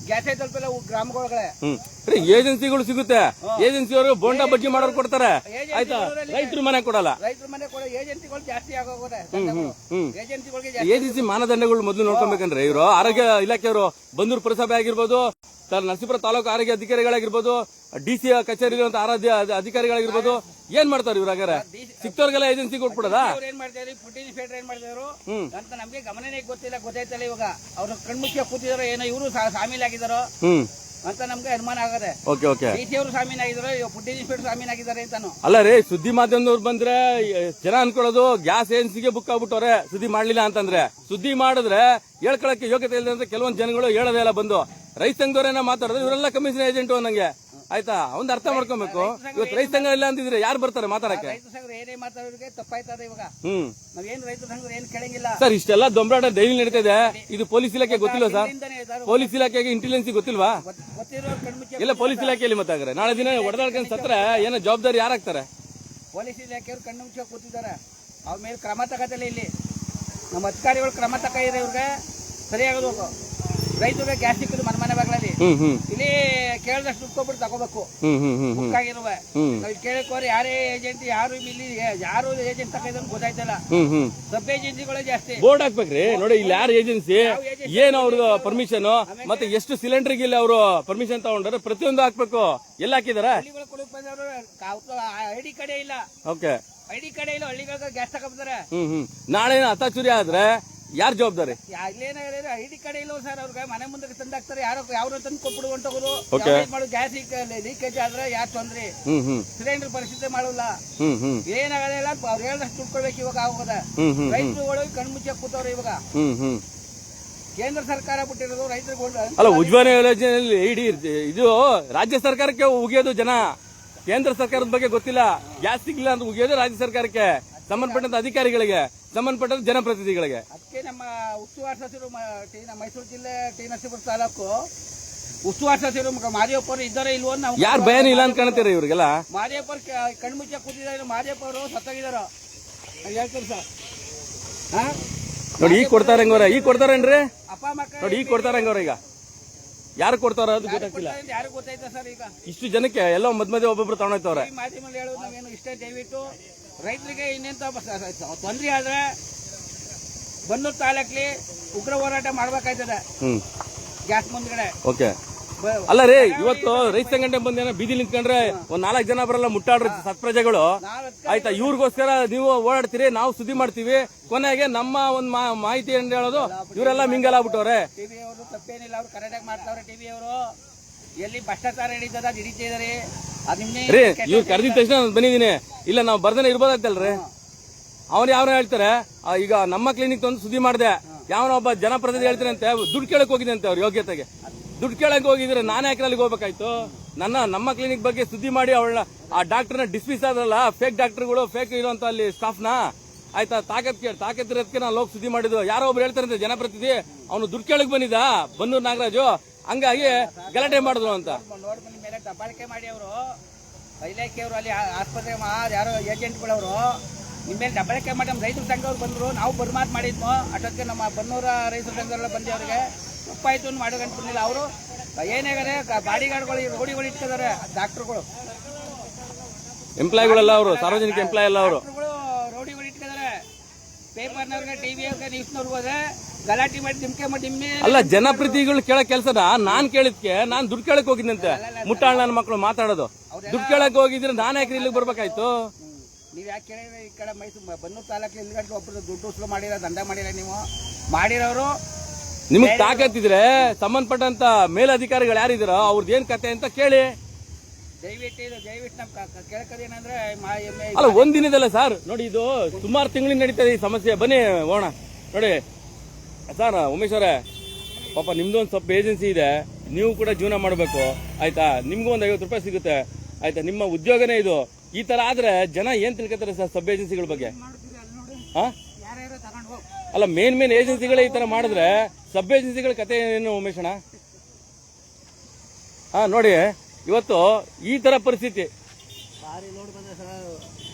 ಗ್ಯಾಸ್ ತಲುಪಿಲ್ಲ ಗ್ರಾಮಗಳೊಳಗಡೆ. ಏಜೆನ್ಸಿಗಳು ಸಿಗುತ್ತೆ, ಏಜೆನ್ಸಿಯವರು ಬೋಂಡಾ ಬಜ್ಜಿ ಮಾಡೋರು ಕೊಡ್ತಾರೆ ಆಯ್ತಾ, ರೈತರ ಮನೆ ಕೊಡಲ್ಲ. ರೈತರ ಮನೆ ಕೊಡೋ ಏಜೆನ್ಸಿಗಳು ಜಾಸ್ತಿ ಆಗೋಗಿದೆ. ಏಜೆನ್ಸಿ ಮಾನದಂಡಗಳು ಮೊದಲು ನೋಡ್ಕೊಬೇಕಂದ್ರೆ ಇವರು ಆರೋಗ್ಯ ಇಲಾಖೆಯವರು, ಬನ್ನೂರು ಪುರಸಭೆ ಆಗಿರ್ಬೋದು, ನರಸೀಪುರ ತಾಲೂಕು ಆರೋಗ್ಯ ಅಧಿಕಾರಿಗಳಾಗಿರ್ಬೋದು, DC ಕಚೇರಿ ಆರಾಧ್ಯ ಅಧಿಕಾರಿಗಳಾಗಿರ್ಬೋದು, ಏನ್ ಮಾಡ್ತಾರೆ ಇವ್ರು? ಹಾಗಾದ್ರೆ ಸಿಕ್ತವ್ರಿಗೆಲ್ಲ ಏಜೆನ್ಸಿ ಕೊಟ್ಬಿಡದ? ಏನ್ ಮಾಡ್ತಾರೆ? ಫುಡ್ ಇನ್ಸ್ಪೆಕ್ಟರ್ ಏನ್ ಮಾಡಿದ್ರು ಅಂತ ನಮ್ಗೆ ಗಮನನೇ ಗೊತ್ತಾಯ್ತಲ್ಲ. ಇವಾಗ ಅವ್ರ ಕಣ್ಮುಖ್ಯ ಕೂತಿದಾರೋ ಏನೋ, ಇವರು ಶಾಮೀಲಾಗಿದ್ದಾರೋ ಅಂತ ನಮ್ಗೆ ಅನುಮಾನ ಆಗದೆ. DC ಅವರು ಶಾಮೀಲಾಗಿದ್ದಾರೋ, ಫುಡ್ ಇನ್ಸ್ಪೆಕ್ಟರ್ ಶಾಮೀಲಾಗಿದ್ದಾರೆ ಅಂತಾನು. ಅಲ್ಲ ರೀ, ಸುದ್ದಿ ಮಾಧ್ಯಮದವ್ರು ಬಂದ್ರೆ ಜನ ಅನ್ಕೊಳ್ಳೋದು ಗ್ಯಾಸ್ ಏಜೆನ್ಸಿಗೆ ಬುಕ್ ಆಗ್ಬಿಟ್ಟವ್ರೆ ಸುದ್ದಿ ಮಾಡ್ಲಿಲ್ಲ ಅಂತಂದ್ರೆ. ಸುದ್ದಿ ಮಾಡಿದ್ರೆ ಹೇಳ್ಕೊಳಕ್ಕೆ ಯೋಗ್ಯತೆ ಇಲ್ಲ ಅಂತ ಕೆಲವೊಂದು ಜನಗಳು ಹೇಳೋದೇ ಇಲ್ಲ. ಬಂದು ರೈತ ಸಂಘದವರೇನ ಮಾತಾಡಿದ್ರೆ ಇವರೆಲ್ಲ ಕಮಿಷನ್ ಏಜೆಂಟು ಅನ್ನಂಗೆ ಆಯ್ತಾ. ಒಂದು ಅರ್ಥ ಮಾಡ್ಕೊಬೇಕು. ಇವತ್ತು ರೈತ ಸಂಘ ಇಲ್ಲ ಅಂತಿದ್ರೆ ಯಾರು ಬರ್ತಾರೆ ಮಾತಾಡಕ್ಕೆ? ರೈತ ಸಂಘ ಏನೇ ಮಾತಾಡೋರಿಗೆ ತಪ್ಪಾಯ್ತದೆ. ಇವಾಗ ನಾವೇನು ರೈತ ಸಂಘ ಏನ್ ಕೇಳಂಗಿಲ್ಲ ಸರ್. ಇಷ್ಟೆಲ್ಲ ದೊಂಬರಾಟ ಡೈಲಿ ನಡೀತಾ ಇದೆ. ಇದು ಪೊಲೀಸ್ ಇಲಾಖೆ ಗೊತ್ತಿಲ್ವಾ ಸರ್? ಪೊಲೀಸ್ ಇಲಾಖೆಗೆ ಇಂಟೆಲಿಜೆನ್ಸಿ ಗೊತ್ತಿಲ್ವಾ? ಇಲ್ಲ ಪೊಲೀಸ್ ಇಲಾಖೆಯಲ್ಲಿ ಮಾತಾಡ್ರೆ ನಾಳೆ ದಿನ ಹೊಡೆದಾಡ್ಕೊಂಡು ಸತ್ರ ಏನೋ ಜವಾಬ್ದಾರಿ ಯಾರಾಗ್ತಾರೆ? ಪೊಲೀಸ್ ಇಲಾಖೆಯವರು ಕಣ್ಣು ಮುಚ್ಚ ಕೂತಿದ್ದಾರೆ. ಅವ್ರ ಮೇಲೆ ಕ್ರಮ ತಗೋತಿಲ್ಲ. ಇಲ್ಲಿ ನಮ್ಮ ಅಧಿಕಾರಿಗಳು ಕ್ರಮ ತಗೊಂಡಿದ್ರೆ ಇವ್ರಿಗೆ ಸರಿಯಾಗೋದು. ರೈತರಿಗೆ ಗ್ಯಾಸ್ ಸಿಕ್ಕಿದ್ರು ಮನೆ ಬಾಗ್ಲಲ್ಲಿ ಇಲ್ಲಿ ಕೇಳಿದಷ್ಟು ದುಡ್ಕೊಬಿಟ್ಟು ತಗೋಬೇಕು. ಬುಕ್ ಆಗಿರುವ ನಾವು ಕೇಳಕೋರೆ ಯಾರೇ ಏಜೆಂಟ್ ಯಾರು ಇಲ್ಲಿ ಯಾರು ಏಜೆಂಟ್ ತಗೊಂಡ್ ಗೊತ್ತಾಯ್ತಲ್ಲ. ಸಬ್ ಏಜೆನ್ಸಿಗಳೇ ಜಾಸ್ತಿ. ಬೋರ್ಡ್ ಹಾಕ್ಬೇಕ್ರಿ ನೋಡಿ, ಇಲ್ಲಿ ಯಾರು ಏಜೆನ್ಸಿ, ಏನು ಅವ್ರದ್ದು ಪರ್ಮಿಷನ್, ಮತ್ತೆ ಎಷ್ಟು ಸಿಲಿಂಡರ್ ಇಲ್ಲಿ ಅವರು ಪರ್ಮಿಷನ್ ತಗೊಂಡ್ರೆ ಪ್ರತಿಯೊಂದು ಹಾಕ್ಬೇಕು. ಎಲ್ಲ ಹಾಕಿದಾರ? ಐಡಿ ಕಡೆ ಇಲ್ಲ. ಓಕೆ, ಐಡಿ ಕಡೆ ಇಲ್ಲ. ಹಳ್ಳಿಗಳಿಗೆ ಗ್ಯಾಸ್ ತಗೊಂಡ್ಬರ್ತಾರೆ. ನಾಳೆ ಹತಾಚುರಿ ಆದ್ರೆ ಯಾರ್ ಜವಾಬ್ದಾರಿ? ಇಲ್ಲೇನಾಗಿದೆ ಐಡಿ ಕಾರ್ಡ್ ಇಲ್ಲೋ ಸರ್ ಅವ್ರಿಗೆ ಮನೆ ಮುಂದೆ ತಂದಾಕ್ತಾರೆ, ಯಾರೋ ತಂದು ಕೊಟ್ಬಿಡು ಹೊಂಟೋಗೋದು. Okay. ಮಾಡು ಗ್ಯಾಸ್ ಲೀಕೇಜ್ ಆದ್ರೆ ಯಾರು ತೊಂದ್ರೆ, ಹ್ಮ್ ಸಿಲಿಂಡರ್ ಪರಿಸ್ಥಿತಿ ಮಾಡಲ್ಲ. ಹ್ಮ್ ಏನಾಗಲ್ಲ ಅವ್ರು ಹೇಳ್ದಷ್ಟು ದುಡ್ಕೊಳ್ಬೇಕು ಇವಾಗ ಆಗೋದ. ರೈತರುಗಳು ಕಣ್ಮುಚ್ಚ ಕೂತವ್ರೆ ಇವಾಗ. ಹ್ಮ್ ಕೇಂದ್ರ ಸರ್ಕಾರ ಬಿಟ್ಟಿರೋದು ರೈತರಿಗೆ. ಅಲ್ಲ, ಉಜ್ವಲ ಯೋಜನೆಯಲ್ಲಿ ಇದು ರಾಜ್ಯ ಸರ್ಕಾರಕ್ಕೆ ಉಗಿಯೋದು ಜನ, ಕೇಂದ್ರ ಸರ್ಕಾರದ ಬಗ್ಗೆ ಗೊತ್ತಿಲ್ಲ. ಗ್ಯಾಸ್ ಸಿಗ್ಲಿಲ್ಲ ಅಂತ ಉಗಿಯೋದು ರಾಜ್ಯ ಸರ್ಕಾರಕ್ಕೆ, ಸಂಬಂಧಪಟ್ಟಂತ ಅಧಿಕಾರಿಗಳಿಗೆ, ಸಂಬಂಧಪಟ್ಟಂತ ಜನಪ್ರತಿನಿಧಿಗಳಿಗೆ. ಅದಕ್ಕೆ ನಮ್ಮ ಉಸ್ತುವಾರಿ ಸಚಿವರು ಮೈಸೂರು ಜಿಲ್ಲೆ ಟಿ ನರಸೀಪುರ ತಾಲೂಕು ಉಸ್ತುವಾರಿ ಸಚಿವರು ಮಾದೇವಪ್ಪರು ಇದ್ದಾರೆ ಇಲ್ವೋ ನಾವು ಯಾರು ಭಯನೇ ಇಲ್ಲ ಅಂತ ಕಾಣ್ತೀರ ಇವ್ರಿಗೆಲ್ಲ. ಮಾದೇವಪ್ಪರು ಕಣ್ಮುಚ್ಚ ಕೂತಿದ್ದಾರೆ. ಮಾದೇವಪ್ಪ ಅವರು ಸತ್ತಾಗಿದಾರ ಹೇಳ್ತಾರೆ ಸರ್. ನೋಡಿ ಈಗ ಕೊಡ್ತಾರಂಗವ್ರ, ಈಗ ಕೊಡ್ತಾರೇನ್ರಿ? ಅಪ್ಪ ಮಕ್ಕಳು ನೋಡಿ ಈಗ ಕೊಡ್ತಾರಂಗವ್ರ. ಈಗ ಯಾರು ಕೊಡ್ತಾರ ಅದು ಗೊತ್ತಾಗ್ತಿಲ್ಲ. ಯಾರು ಗೊತ್ತಾಯ್ತಾ ಸರ್? ಈಗ ಇಷ್ಟು ಜನಕ್ಕೆ ಎಲ್ಲೋ ಮಧ್ಯ ಒಬ್ಬೊಬ್ರು ತಗೊಂಡೋಯ್ತವ್ರೆ. ಈ ಮಾಧ್ಯಮದಲ್ಲಿ ಹೇಳೋದು ನಾವೇನು ಇಷ್ಟೇ, ದಯವಿಟ್ಟು ರೈತರಿಗೆ ಇನ್ನೆಂತ ತೊಂದರೆ ಆದ್ರೆ ಬನ್ನೂರು ತಾಲೂಕಲ್ಲಿ ಉಗ್ರ ಹೋರಾಟ ಮಾಡ್ಬೇಕಾಯ್ತದೆ ಗ್ಯಾಸ್ ಮುಂದ್ಗಡೆ. ಓಕೆ. ಅಲ್ಲ ರೀ, ಇವತ್ತು ರೈತ ಸಂಘಟನೆ ಬಂದೇನ ಬೀದಿ ನಿಂತ್ಕೊಂಡ್ರೆ ಒಂದ್ 4 ಜನ ಬರಲ್ಲ, ಮುಟ್ಟಾಡ್ರಿ ಸತ್ಪ್ರಜೆಗಳು. ಆಯ್ತಾ, ಇವ್ರಿಗೋಸ್ಕರ ನೀವು ಓಡಾಡ್ತೀರಿ, ನಾವು ಸುದ್ದಿ ಮಾಡ್ತೀವಿ. ಕೊನೆಗೆ ನಮ್ಮ ಒಂದ್ ಮಾಹಿತಿ ಅಂತ ಹೇಳೋದು ಇವರೆಲ್ಲ ಮಿಂಗಲ್ ಆಗ್ಬಿಟ್ಟವ್ರೆ. ಟಿವಿ ಅವರು ತಪ್ಪೇನಿಲ್ಲ, ಅವ್ರು ಕರೆಕ್ಟಾಗಿ ಮಾಡ್ತಾವ್ರೆ. ಟಿವಿ ಅವರು ಎಲ್ಲಿ ಭ್ರಷ್ಟಾಚಾರ ಹಿಡಿತದ ಹಿಡಿತಿದಾರೆ. ರೀ, ಇವ್ರು ಕರೆದಿದ ತಕ್ಷಣ ನಾನು ಬಂದಿದ್ದೀನಿ, ಇಲ್ಲ ನಾವು ಬರ್ದೇನೆ ಇರ್ಬೋದಾಗ್ತಲ್ರಿ. ಅವ್ರು ಯಾರು ಹೇಳ್ತಾರೆ, ಈಗ ನಮ್ಮ ಕ್ಲಿನಿಕ್ ತಂದು ಸುದ್ದಿ ಮಾಡಿದೆ, ಯಾವನೊಬ್ಬ ಜನಪ್ರತಿನಿಧಿ ಹೇಳ್ತಾರೆ ಅಂತೆ, ದುಡ್ಡು ಕೇಳಕ್ ಹೋಗಿದೆ ಅಂತೆ. ಅವ್ರ ಯೋಗ್ಯತೆಗೆ ದುಡ್ಡು ಕೇಳಕ್ ಹೋಗಿದ್ರೆ ನಾನು ಯಾಕೆ ಅಲ್ಲಿಗೆ ಹೋಗ್ಬೇಕಾಯ್ತು? ನಮ್ಮ ಕ್ಲಿನಿಕ್ ಬಗ್ಗೆ ಸುದ್ದಿ ಮಾಡಿ ಅವಳ ಆ ಡಾಕ್ಟರ್ನ ಡಿಸ್ಮಿಸ್ ಆದ್ರಲ್ಲ, ಫೇಕ್ ಡಾಕ್ಟರ್ಗಳು, ಫೇಕ್ ಇರುವಂತ ಅಲ್ಲಿ ಸ್ಟಾಫ್ನ. ಆಯ್ತಾ, ತಾಕತ್ತಿರೋದಕ್ಕೆ ನಾನು ಹೋಗಿ ಸುದ್ದಿ ಮಾಡಿದ್ದು. ಯಾರೋ ಒಬ್ರು ಹೇಳ್ತಾರಂತೆ ಜನಪ್ರತಿನಿಧಿ, ಅವನು ದುಡ್ಡು ಕೇಳಕ್ ಬಂದಿದ್ದ ಬನ್ನೂರು ನಾಗರಾಜು, ಹಂಗಾಗಿ ಗಲಾಟೆ ಮಾಡಿದ್ರು ಅಂತ. ನೋಡ್ಬಂದ ಮೇಲೆ ದಬ್ಬಾಳಿಕೆ ಮಾಡಿ ಅವರು ಇಲಾಖೆಯವರು ಅಲ್ಲಿ ಆಸ್ಪತ್ರೆ ಯಾರೋ ಏಜೆಂಟ್ಗಳವರು ನಿಮ್ಮ ಮೇಲೆ ದಬ್ಬಾಳಿಕೆ ಮಾಡಿ ನಮ್ಮ ರೈತರ ಸಂಘವ್ರು ಬಂದ್ರು. ನಾವು ಬರ್ಮಾತ್ ಮಾಡಿದ್ವು. ಅಷ್ಟೊತ್ತಿಗೆ ನಮ್ಮ ಬನ್ನೂರ ರೈತರ ಸಂಘರೆಲ್ಲ ಬಂದು ಅವ್ರಿಗೆ ತಪ್ಪಾಯ್ತು ಅಂತ ಮಾಡೋದು ಅನ್ಕೊಂಡಿಲ್ಲ. ಅವರು ಏನಾಗದೆ ಬಾಡಿಗಾರ್ಡ್ಗಳು ರೋಡಿಗಳು ಇಟ್ಕಿದ್ದಾರೆ, ಡಾಕ್ಟರ್ಗಳು ಎಂಪ್ಲಾಯ್ಗಳೆಲ್ಲ, ಅವರು ಸಾರ್ವಜನಿಕ ಎಂಪ್ಲಾಯ್ ಎಲ್ಲ, ಅವರು ರೋಡಿಗಳು ಇಟ್ಕಿದ್ದಾರೆ. ಪೇಪರ್ನವ್ರಿಗೆ, ಟಿವಿಯವ್ರಿಗೆ, ನ್ಯೂಸ್ನವ್ರಿಗೆ ಹೋದ್ರೆ ಗಲಾಟೆ ಮಾಡಿ ಧಿಮ್ಕೆ ಮಾಡಿ ಅಲ್ಲ, ಜನಪ್ರತಿನಿಧಿಗಳು ಕೇಳಕ್ ಕೆಲ್ಸದ ನಾನ್ ಕೇಳಿದ್ಕೆ ನಾನು ದುಡ್ಡು ಕೇಳಕ್ ಹೋಗಿದ್ದಂತೆ. ಮುಟ್ಟಾಳ ನನ್ನ ಮಕ್ಕಳು ಮಾತಾಡೋದು, ದುಡ್ಡು ಕೇಳಕ್ ಹೋಗಿದ್ರೆ ನಾನು ಯಾಕೆ ಇಲ್ಲಿಗೆ ಬರ್ಬೇಕಾಯ್ತು? ನೀವ್ ಯಾಕೆ ಕೇಳಿದ್ರೆ ಈ ಕಡೆ ಮೈಸೂರು ಬನ್ನೂರು ತಾಲೂಕು ಇಲ್ಲಿ ಒಬ್ರು ದುಡ್ಡು ಉಸುಲು ಮಾಡಿರೋ, ದಂಡ ಮಾಡಿರ, ನೀವು ಮಾಡಿರೋರು. ನಿಮಗ್ ತಾಕತ್ತಿದ್ರೆ ಸಂಬಂಧಪಟ್ಟಂತ ಮೇಲಧಿಕಾರಿಗಳು ಯಾರಿದಾರೋ ಅವ್ರದ್ದು ಏನ್ ಕತೆ ಅಂತ ಕೇಳಿ. ದಯವಿಟ್ಟು ನಮ್ ಕೇಳಕದೇನಂದ್ರೆ ಅಲ್ಲ, ಒಂದಿನದಲ್ಲ ಸರ್. ನೋಡಿ, ಇದು ಸುಮಾರು ತಿಂಗಳಿಂದ ನಡೀತದೆ ಈ ಸಮಸ್ಯೆ. ಬನ್ನಿ ಹೋಣ. ನೋಡಿ ಸರ್, ಉಮೇಶ್ ಅವರೇ, ಪಾಪ ನಿಮ್ದು ಒಂದು ಸ್ವಲ್ಪ ಏಜೆನ್ಸಿ ಇದೆ, ನೀವು ಕೂಡ ಜೀವನ ಮಾಡಬೇಕು. ಆಯ್ತಾ, ನಿಮ್ಗೂ ಒಂದು 50 ರೂಪಾಯಿ ಸಿಗುತ್ತೆ. ಆಯ್ತಾ, ನಿಮ್ಮ ಉದ್ಯೋಗನೇ ಇದು. ಈ ತರ ಆದ್ರೆ ಜನ ಏನ್ ತಿಳ್ಕೊತಾರೆ ಸರ್ ಸಬ್ ಏಜೆನ್ಸಿಗಳ ಬಗ್ಗೆ? ಅಲ್ಲ, ಮೇನ್ ಏಜೆನ್ಸಿಗಳೇ ಈ ತರ ಮಾಡಿದ್ರೆ ಸಬ್ ಏಜೆನ್ಸಿಗಳ ಕತೆ ಏನು ಉಮೇಶ್ ಅಣ್ಣ? ನೋಡಿ, ಇವತ್ತು ಈ ತರ ಪರಿಸ್ಥಿತಿ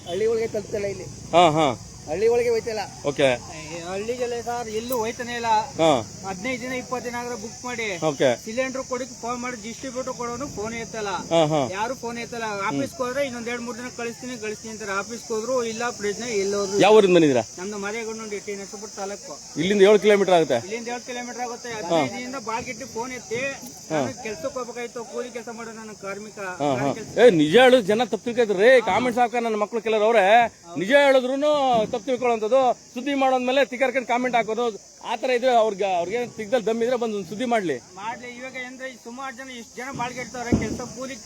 ಹಳ್ಳಿ ಒಳಗೆ ತಲುಪ್ತಿಲ್ಲ. ಇಲ್ಲಿ ಹಳ್ಳಿ ಒಳಗೆ ಹೋಯ್ತಿಲ್ಲ. ಓಕೆ. ಹಳ್ಳಿಗೆಲ್ಲ ಸರ್ ಎಲ್ಲೂ ಹೋಯ್ತಾನೆ ಇಲ್ಲ. 15 ದಿನ 20 ದಿನ ಆದ್ರೆ ಬುಕ್ ಮಾಡಿ ಸಿಲಿಂಡರ್ ಕೊಡಕ್ಕೆ ಫೋನ್ ಮಾಡಿ ಡಿಸ್ಟ್ರಿಬ್ಯೂಟರ್ ಕೊಡೋನು ಫೋನ್ ಎತ್ತಲ್ಲ, ಯಾರು ಫೋನ್ ಎತ್ತಲ್ಲ. ಆಫೀಸ್ಗೆ ಹೋದ್ರೆ ಇನ್ನೊಂದ್ 2-3 ದಿನ ಕಳಿಸ್ತೀನಿ ಅಂತಾರೆ. ಆಫೀಸ್ಗೆ ಹೋದ್ರು ಇಲ್ಲ, ಪ್ರಶ್ನೆ ಎಲ್ಲೋದ್ರು. ಯಾವ ಊರಿಂದ ಬಂದಿದ್ದೀರಾ? ನಮ್ದು ಮದೇಗೊಂಡು ಟಿ ನರಸೀಪುರ ತಾಲೂಕು. ಇಲ್ಲಿಂದ 7 ಕಿಲೋಮೀಟರ್ ಆಗುತ್ತೆ. ಇಲ್ಲಿಂದ 7 ಕಿಲೋಮೀಟರ್ ಆಗುತ್ತೆ. 15 ದಿನದಿಂದ ಬಾಳ್ಗಿಟ್ಟು ಫೋನ್ ಎತ್ತಿ ಕೆಲ್ಸಕ್ಕೆ ಹೋಗ್ಬೇಕಾಯ್ತು. ಕೂಲಿ ಕೆಲಸ ಮಾಡೋ ನನ್ನ ಕಾರ್ಮಿಕ. ನಿಜ ಹೇಳುದು ಜನ ತಪ್ಪು ತಿಳ್ಕೊಳ್ತಾರೆ. ಕಾಮೆಂಟ್ಸ್ ಹಾಕ ನನ್ನ ಮಕ್ಳು ಕೆಲವರು ಅವ್ರೆ ನಿಜ ಹೇಳಿದ್ರು ತಪ್ಪು ತಿಳ್ಕೊಳ್ಳೋಂಥದ್ದು, ಸುದ್ದಿ ಮಾಡೋದ್ಮೇಲೆ ತಿಕ್ಕರ್ಕೊಂಡು ಕಾಮೆಂಟ್ ಹಾಕೋದು, ಆತರ ಇದ್ರೆ ಅವ್ರಿಗೆ ಸಿಗ್ದಲ್ ದಮ್ಮಿದ್ರೆ ಬಂದು ಸುದ್ದಿ ಮಾಡ್ಲಿ. ಇವಾಗ ಅಂದ್ರೆ ಸುಮಾರು ಜನ ಇಷ್ಟು ಜನ ಬಾಳ್ಗೆ ಇರ್ತಾರೆ. ಕೂಲಿ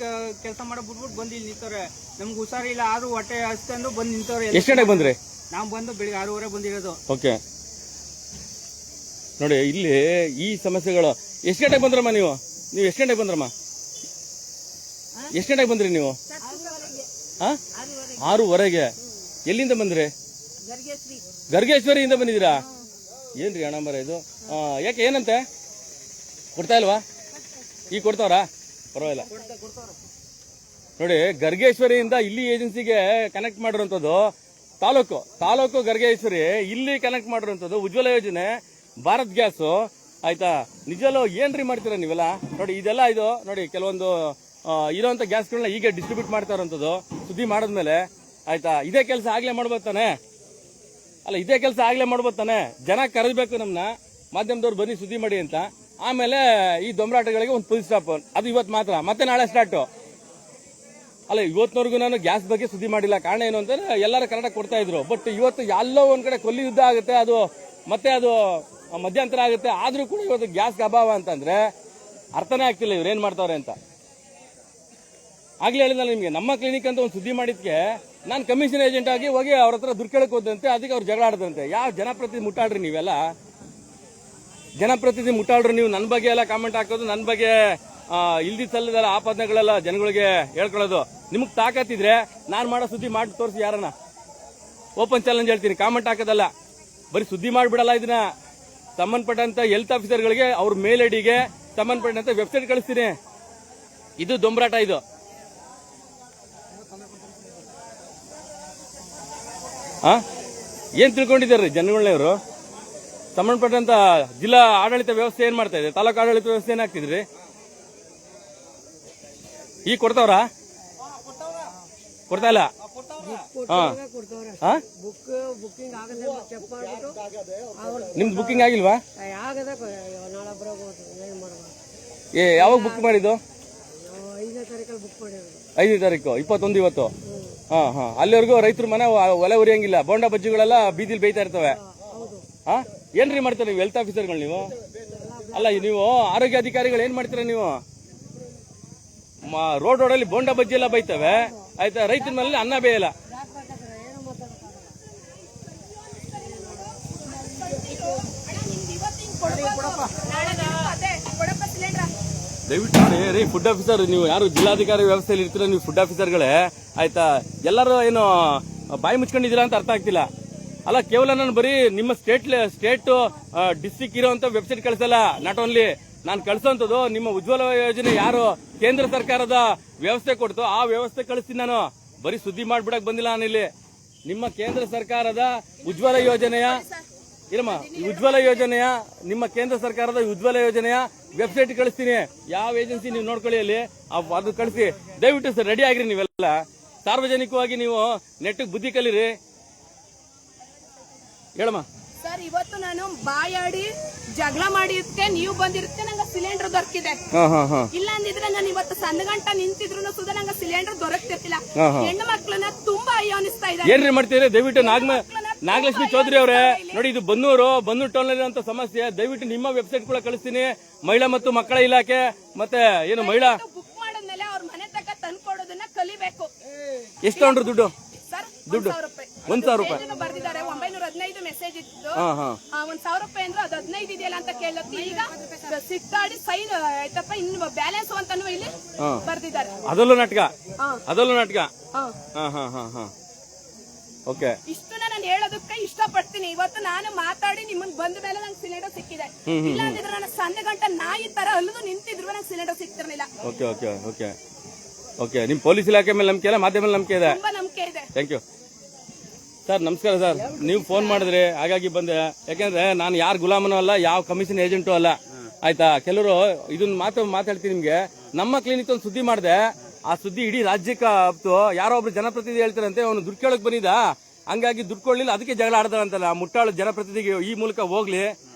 ಕೆಲಸ ಮಾಡೋ ಬಿಟ್ಬಿಟ್ಟು ಬಂದು ಇಲ್ಲಿ ನಿಂತವ್ರೆ. ನಮ್ಗೆ ಹುಷಾರಿಲ್ಲ, ಆದ್ರೂ ಹೊಟ್ಟೆ ಹಸ್ತಂದು ಬಂದು ನಿಂತವ್ರೆ. ಎಷ್ಟು ಗಂಟೆಗೆ ಬಂದ್ರಿ? ನಾವು ಬಂದು ಬೆಳಿಗ್ಗೆ 6:30 ಬಂದಿರೋದು. ಓಕೆ. ನೋಡಿ, ಇಲ್ಲಿ ಈ ಸಮಸ್ಯೆಗಳು. ಎಷ್ಟು ಗಂಟೆಗೆ ಬಂದ್ರಮ್ಮ ನೀವು? ಎಷ್ಟು ಗಂಟೆಗೆ ಬಂದ್ರಮ್ಮ? ಎಷ್ಟು ಗಂಟೆಗೆ ಬಂದ್ರಿ ನೀವು? 6:30. ಎಲ್ಲಿಂದ ಬಂದ್ರಿ? ಗರ್ಗೇಶ್ವರಿಯಿಂದ ಬಂದಿದ್ದೀರಾ? ಏನ್ರಿ ಹಣ ಮರ ಇದು? ಯಾಕೆ, ಏನಂತೆ ಕೊಡ್ತಾ ಇಲ್ವಾ? ಈಗ ಕೊಡ್ತಾವ್ರಾ? ಪರವಾಗಿಲ್ಲ. ನೋಡಿ, ಗರ್ಗೇಶ್ವರಿಯಿಂದ ಇಲ್ಲಿ ಏಜೆನ್ಸಿಗೆ ಕನೆಕ್ಟ್ ಮಾಡಿರುವಂತದ್ದು ತಾಲೂಕು ಗರ್ಗೇಶ್ವರಿ, ಇಲ್ಲಿ ಕನೆಕ್ಟ್ ಮಾಡಿರುವಂತದ್ದು ಉಜ್ವಲ ಯೋಜನೆ, ಭಾರತ್ ಗ್ಯಾಸ್. ಆಯ್ತಾ, ನಿಜವಲ್ಲೂ ಏನ್ರಿ ಮಾಡ್ತೀರಾ ನೀವೆಲ್ಲ? ನೋಡಿ, ಇದೆಲ್ಲ ಇದು ನೋಡಿ, ಕೆಲವೊಂದು ಇರೋಂಥ ಗ್ಯಾಸ್ಗಳನ್ನ ಈಗ ಡಿಸ್ಟ್ರಿಬ್ಯೂಟ್ ಮಾಡ್ತಾ ಇರೋಂಥದ್ದು ಸುದ್ದಿ ಮಾಡಿದ್ಮೇಲೆ. ಆಯ್ತಾ, ಇದೇ ಕೆಲಸ ಆಗ್ಲೇ ಮಾಡ್ಬೋದು ತಾನೆ? ಅಲ್ಲ, ಇದೇ ಕೆಲಸ ಆಗ್ಲೇ ಮಾಡ್ಬೋದು ತಾನೆ? ಜನ ಕರೆದ್ಬೇಕು ನಮ್ನ, ಮಾಧ್ಯಮದವ್ರು ಬನ್ನಿ ಸುದ್ದಿ ಮಾಡಿ ಅಂತ. ಆಮೇಲೆ ಈ ದೊಂಬರಾಟಗಳಿಗೆ ಒಂದು ಫುಲ್ ಸ್ಟಾಪ್. ಅದು ಇವತ್ತು ಮಾತ್ರ, ಮತ್ತೆ ನಾಳೆ ಸ್ಟಾರ್ಟ್. ಅಲ್ಲ, ಇವತ್ತಿನವರೆಗೂ ನಾನು ಗ್ಯಾಸ್ ಬಗ್ಗೆ ಸುದ್ದಿ ಮಾಡಿಲ್ಲ. ಕಾರಣ ಏನು ಅಂತಂದ್ರೆ ಎಲ್ಲರೂ ಕರೆಕ್ಟಾಗಿ ಕೊಡ್ತಾ ಇದ್ರು. ಬಟ್ ಇವತ್ತು ಎಲ್ಲೋ ಒಂದ್ ಕಡೆ ಕೊಲ್ಲಿ ಯುದ್ಧ ಆಗುತ್ತೆ. ಅದು ಮತ್ತೆ ಅದು ಮಧ್ಯಂತರ ಆಗುತ್ತೆ. ಆದ್ರೂ ಕೂಡ ಇವತ್ತು ಗ್ಯಾಸ್ ಅಭಾವ ಅಂತಂದ್ರೆ ಅರ್ಥನೇ ಆಗ್ತಿಲ್ಲ ಇವ್ರು ಏನ್ ಮಾಡ್ತಾವ್ರೆ ಅಂತ. ಆಗ್ಲೇ ಹೇಳಿದ್ನಲ್ಲ ನಿಮ್ಗೆ, ನಮ್ಮ ಕ್ಲಿನಿಕ್ ಅಂತ ಒಂದು ಸುದ್ದಿ ಮಾಡಿದ್ಕೆ ನಾನು ಕಮಿಷನ್ ಏಜೆಂಟ್ ಆಗಿ ಹೋಗಿ ಅವ್ರ ಹತ್ರ ದುಡ್ಡು ಕೇಳಕ್ ಹೋದಂತೆ, ಅದಕ್ಕೆ ಅವ್ರು ಜಗಳ ಆಡದಂತೆ. ಯಾವ ಜನಪ್ರತಿನಿಧಿ ಮುಟ್ಟಾಳ್ರಿ ನೀವೆಲ್ಲ, ಜನಪ್ರತಿನಿಧಿ ಮುಟ್ಟಾಳ್ರಿ ನೀವು. ನನ್ನ ಬಗ್ಗೆ ಎಲ್ಲ ಕಾಮೆಂಟ್ ಹಾಕೋದು, ನನ್ನ ಬಗ್ಗೆ ಇಲ್ದಿ ಸಲ್ಲದಲ್ಲ ಆಪಾದನೆಗಳೆಲ್ಲ ಜನಗಳಿಗೆ ಹೇಳ್ಕೊಳ್ಳೋದು. ನಿಮಗ್ ತಾಕತ್ತಿದ್ರೆ ನಾನು ಮಾಡೋ ಸುದ್ದಿ ಮಾಡಿ ತೋರಿಸಿ ಯಾರನ್ನ. ಓಪನ್ ಚಾಲೆಂಜ್ ಹೇಳ್ತೀನಿ, ಕಾಮೆಂಟ್ ಹಾಕೋದಲ್ಲ, ಬರೀ ಸುದ್ದಿ ಮಾಡಿಬಿಡಲ್ಲ. ಇದನ್ನ ಸಂಬಂಧಪಟ್ಟಂತ ಹೆಲ್ತ್ ಆಫೀಸರ್ಗಳಿಗೆ ಅವ್ರ ಮೇಲ್ ಐಡಿಗೆ ಸಂಬಂಧಪಟ್ಟಂತ ವೆಬ್ಸೈಟ್ ಕಳಿಸ್ತೀನಿ. ಇದು ದೊಂಬರಾಟ. ಇದು ಏನ್ ತಿಳ್ಕೊಂಡಿದ್ದಾರೆ ಜನಗಳನ್ನ ಇವರು? ಸಂಬಂಧಪಟ್ಟಂತ ಜಿಲ್ಲಾ ಆಡಳಿತ ವ್ಯವಸ್ಥೆ ಏನ್ ಮಾಡ್ತಾ ಇದೆ, ತಾಲೂಕು ಆಡಳಿತ ವ್ಯವಸ್ಥೆ ಏನಾಗ್ತಿದ್ರಿ? ಈಗ ಕೊಡ್ತಾವ್ರ? ಕೊಡ್ತಾ ಇಲ್ಲ. ನಿಮ್ದು ಬುಕ್ಕಿಂಗ್ ಆಗಿಲ್ವಾ? ಯಾವಾಗ ಬುಕ್ ಮಾಡಿದ್ದು? 5ನೇ ತಾರೀಕು 21 ಇವತ್ತು. ಅಲ್ಲಿವರೆಗೂ ರೈತರು ಮನೆ ಒಲೆ ಉರಿಯಂಗಿಲ್ಲ, ಬೋಂಡಾ ಬಜ್ಜಿಗಳೆಲ್ಲ ಬೀದಿಲಿ ಬೇಯ್ತಾ ಇರ್ತವೆ. ಏನ್ರಿ ಮಾಡ್ತಾರೆ ನೀವು ಹೆಲ್ತ್ ಆಫೀಸರ್ಗಳು? ನೀವು ಅಲ್ಲ, ನೀವು ಆರೋಗ್ಯ ಅಧಿಕಾರಿಗಳು ಏನ್ ಮಾಡ್ತೀರಾ ನೀವು? ರೋಡಲ್ಲಿ ಬೋಂಡಾ ಬಜ್ಜಿ ಎಲ್ಲ ಬೈತವೆ, ಆಯ್ತಾ? ರೈತರ ಮೇಲೆ ಅನ್ನ ಬೇಯಲ್ಲ. ದಯವಿಟ್ಟು ನೋಡಿ ಫುಡ್ ಆಫೀಸರ್, ನೀವು ಯಾರು ಜಿಲ್ಲಾಧಿಕಾರಿ ವ್ಯವಸ್ಥೆಯಲ್ಲಿ ಇರ್ತೀರ, ನೀವು ಫುಡ್ ಆಫೀಸರ್ಗಳೇ, ಆಯ್ತಾ? ಎಲ್ಲರೂ ಏನು ಬಾಯಿ ಮುಚ್ಕೊಂಡಿದ್ದೀರಾ ಅಂತ ಅರ್ಥ ಆಗ್ತಿಲ್ಲ. ಅಲ್ಲ, ಕೇವಲ ನಾನು ಬರೀ ನಿಮ್ಮ ಸ್ಟೇಟ್ ಡಿಸ್ಟ್ರಿಕ್ಟ್ ಇರೋಂತ ವೆಬ್ಸೈಟ್ ಕಳಿಸಲ್ಲ. ನಾಟ್ ಓನ್ಲಿ ನಾನು ಕಳಿಸೋಂಥದ್ದು ನಿಮ್ಮ ಉಜ್ವಲ ಯೋಜನೆ ಯಾರು ಕೇಂದ್ರ ಸರ್ಕಾರದ ವ್ಯವಸ್ಥೆ ಕೊಡ್ತು ಆ ವ್ಯವಸ್ಥೆ ಕಳಿಸ್ತೀನಿ ನಾನು. ಬರೀ ಸುದ್ದಿ ಮಾಡ್ಬಿಡಕ್ ಬಂದಿಲ್ಲ ನಾನಿಲ್ಲಿ. ನಿಮ್ಮ ಕೇಂದ್ರ ಸರ್ಕಾರದ ಉಜ್ವಲ ಯೋಜನೆಯ ನಿಮ್ಮ ಕೇಂದ್ರ ಸರ್ಕಾರದ ಉಜ್ವಲ ಯೋಜನೆಯ ವೆಬ್ಸೈಟ್ ಕಳಿಸ್ತೀನಿ. ಯಾವ ಏಜೆನ್ಸಿ ನೀವು ನೋಡ್ಕೊಳ್ಳಿ ಅಲ್ಲಿ, ಅದು ಕಳಿಸಿ ದಯವಿಟ್ಟು. ಸರ್ ರೆಡಿ ಆಗಿರಿ ನೀವೆಲ್ಲ. ಸಾರ್ವಜನಿಕವಾಗಿ ನೀವು ನೆಟ್ಟಿಗೆ ಬುದ್ಧಿ ಕಲೀರಿ. ಹೇಳಮ್ಮ ಸರ್, ಇವತ್ತು ನಾನು ಬಾಯಾಡಿ ಜಗಳ ಮಾಡಿದ್ಕೆ ನೀವು ಬಂದಿರುತ್ತೆ, ನಂಗೆ ಸಿಲಿಂಡರ್ ದೊರಕಿದೆ. ಇಲ್ಲ ಅಂದಿದ್ರೆ ನಾನು ಇವತ್ತು ಸಣ್ಣ ಗಂಟ ನಿಂತಿದ್ರು ಸುಧಾ ನಂಗೆ ಸಿಲಿಂಡರ್ ದೊರಕ್ತಿರ್ತಿಲ್ಲ. ಹೆಣ್ಣು ಮಕ್ಕಳನ್ನ ತುಂಬಾ ಅಯ್ಯೋ ಅನಿಸ್ತಾ ಇದೆ. ಏನ್ರಿ ಮಾಡ್ತೀರಿ? ದಯವಿಟ್ಟು ನಾಗಲಕ್ಷ್ಮಿ ಚೌಧರಿ ಅವರೇ ನೋಡಿ, ಇದು ಬನ್ನೂರು ಟೌನ್ ಇರುವಂತ ಸಮಸ್ಯೆ. ದಯವಿಟ್ಟು ನಿಮ್ಮ ವೆಬ್ಸೈಟ್ ಕೂಡ ಕಳಿಸ್ತೀನಿ. ಮಹಿಳಾ ಮತ್ತು ಮಕ್ಕಳ ಇಲಾಖೆ ಮತ್ತೆ ಏನು ಮಹಿಳಾ ಬುಕ್ ಮಾಡಿದ್ಮೇಲೆ ಅವ್ರ ಮನೆ ತಕ್ಕ ತಂದ್ಕೊಡೋದನ್ನ ಕಲಿಬೇಕು. ಎಷ್ಟು ತಗೊಂಡ್ರು ದುಡ್ಡು? ದುಡ್ಡು 1,000 ರೂಪಾಯಿ ಬರ್ದಿದ್ದಾರೆ. 915 ಮೆಸೇಜ್ ಇತ್ತು. 1,000 ರೂಪಾಯಿ ಅಂದ್ರೆ ಅದು 15 ಇದೆಯಲ್ಲ ಅಂತ ಕೇಳಕ್ಕೆ ಈಗ ಸಿಕ್ತಾಡಿ ಸೈನ್ ಆಯ್ತಪ್ಪ, ಇನ್ನು ಬ್ಯಾಲೆನ್ಸ್ ಅಂತಾನು ಇಲ್ಲಿ ಬರ್ದಿದ್ದಾರೆ. ಅದರಲ್ಲೂ ನಾಟಕ. ಓಕೆ, ಇಷ್ಟು ನಾನು ಹೇಳೋದಕ್ಕೆ ಇಷ್ಟಪಡ್ತೀನಿ. ಇವತ್ತು ನಾನು ಮಾತಾಡಿ ನಿಮ್ಮನ್ನ ಬಂದ ಮೇಲೆ ನಂಗೆ ಸಿಲಿಂಡರ್ ಸಿಕ್ಕಿದೆ. ಇಲ್ಲ ಅಂದಿದ್ರೆ ನಾನು ಸಣ್ಣ ಗಂಟ ನಾಯಿ ತರ ಅಲ್ಲದು ನಿಂತಿದ್ರು ನಂಗೆ ಸಿಲಿಂಡರ್ ಸಿಕ್ತಿರ್ಲಿಲ್ಲ. ಓಕೆ. ನಿಮ್ ಪೊಲೀಸ್ ಇಲಾಖೆ ಮೇಲೆ ನಂಬಿಕೆ ಇಲ್ಲ, ಮಾಧ್ಯಮ ಮೇಲೆ ನಂಬಿಕೆ ಇದೆ? ತುಂಬಾ ನಂಬಿಕೆ ಇದೆ. Thank you sir. ನಮಸ್ಕಾರ ಸರ್. ನೀವು ಫೋನ್ ಮಾಡಿದ್ರಿ, ಹಾಗಾಗಿ ಬಂದೆ. ಯಾಕಂದ್ರೆ ನಾನು ಯಾರು ಗುಲಾಮನೂ ಅಲ್ಲ, ಯಾವ ಕಮಿಷನ್ ಏಜೆಂಟು ಅಲ್ಲ, ಆಯ್ತಾ? ಕೆಲವರು ಇದನ್ನ ಮಾತಾಡ್ತೀನಿ ನಿಮ್ಗೆ. ನಮ್ಮ ಕ್ಲಿನಿಕ್ ಒಂದು ಸುದ್ದಿ ಮಾಡಿದೆ, ಆ ಸುದ್ದಿ ಇಡೀ ರಾಜ್ಯಕ್ಕೆ ಹಬ್ತು. ಯಾರೋ ಒಬ್ರು ಜನಪ್ರತಿನಿಧಿ ಹೇಳ್ತಾರಂತೆ ಅವನು ದುಡ್ಡು ಕೇಳಕ್ ಬಂದಿದ್ದ, ಹಂಗಾಗಿ ದುಡ್ಡು ಕೊಡ್ಲಿಲ್ಲ, ಅದಕ್ಕೆ ಜಗಳ ಆಡ್ತಾರಂತಲ್ಲ. ಮುಟ್ಟಾಳು ಜನಪ್ರತಿನಿಧಿಗೆ ಈ ಮೂಲಕ ಹೋಗ್ಲಿ,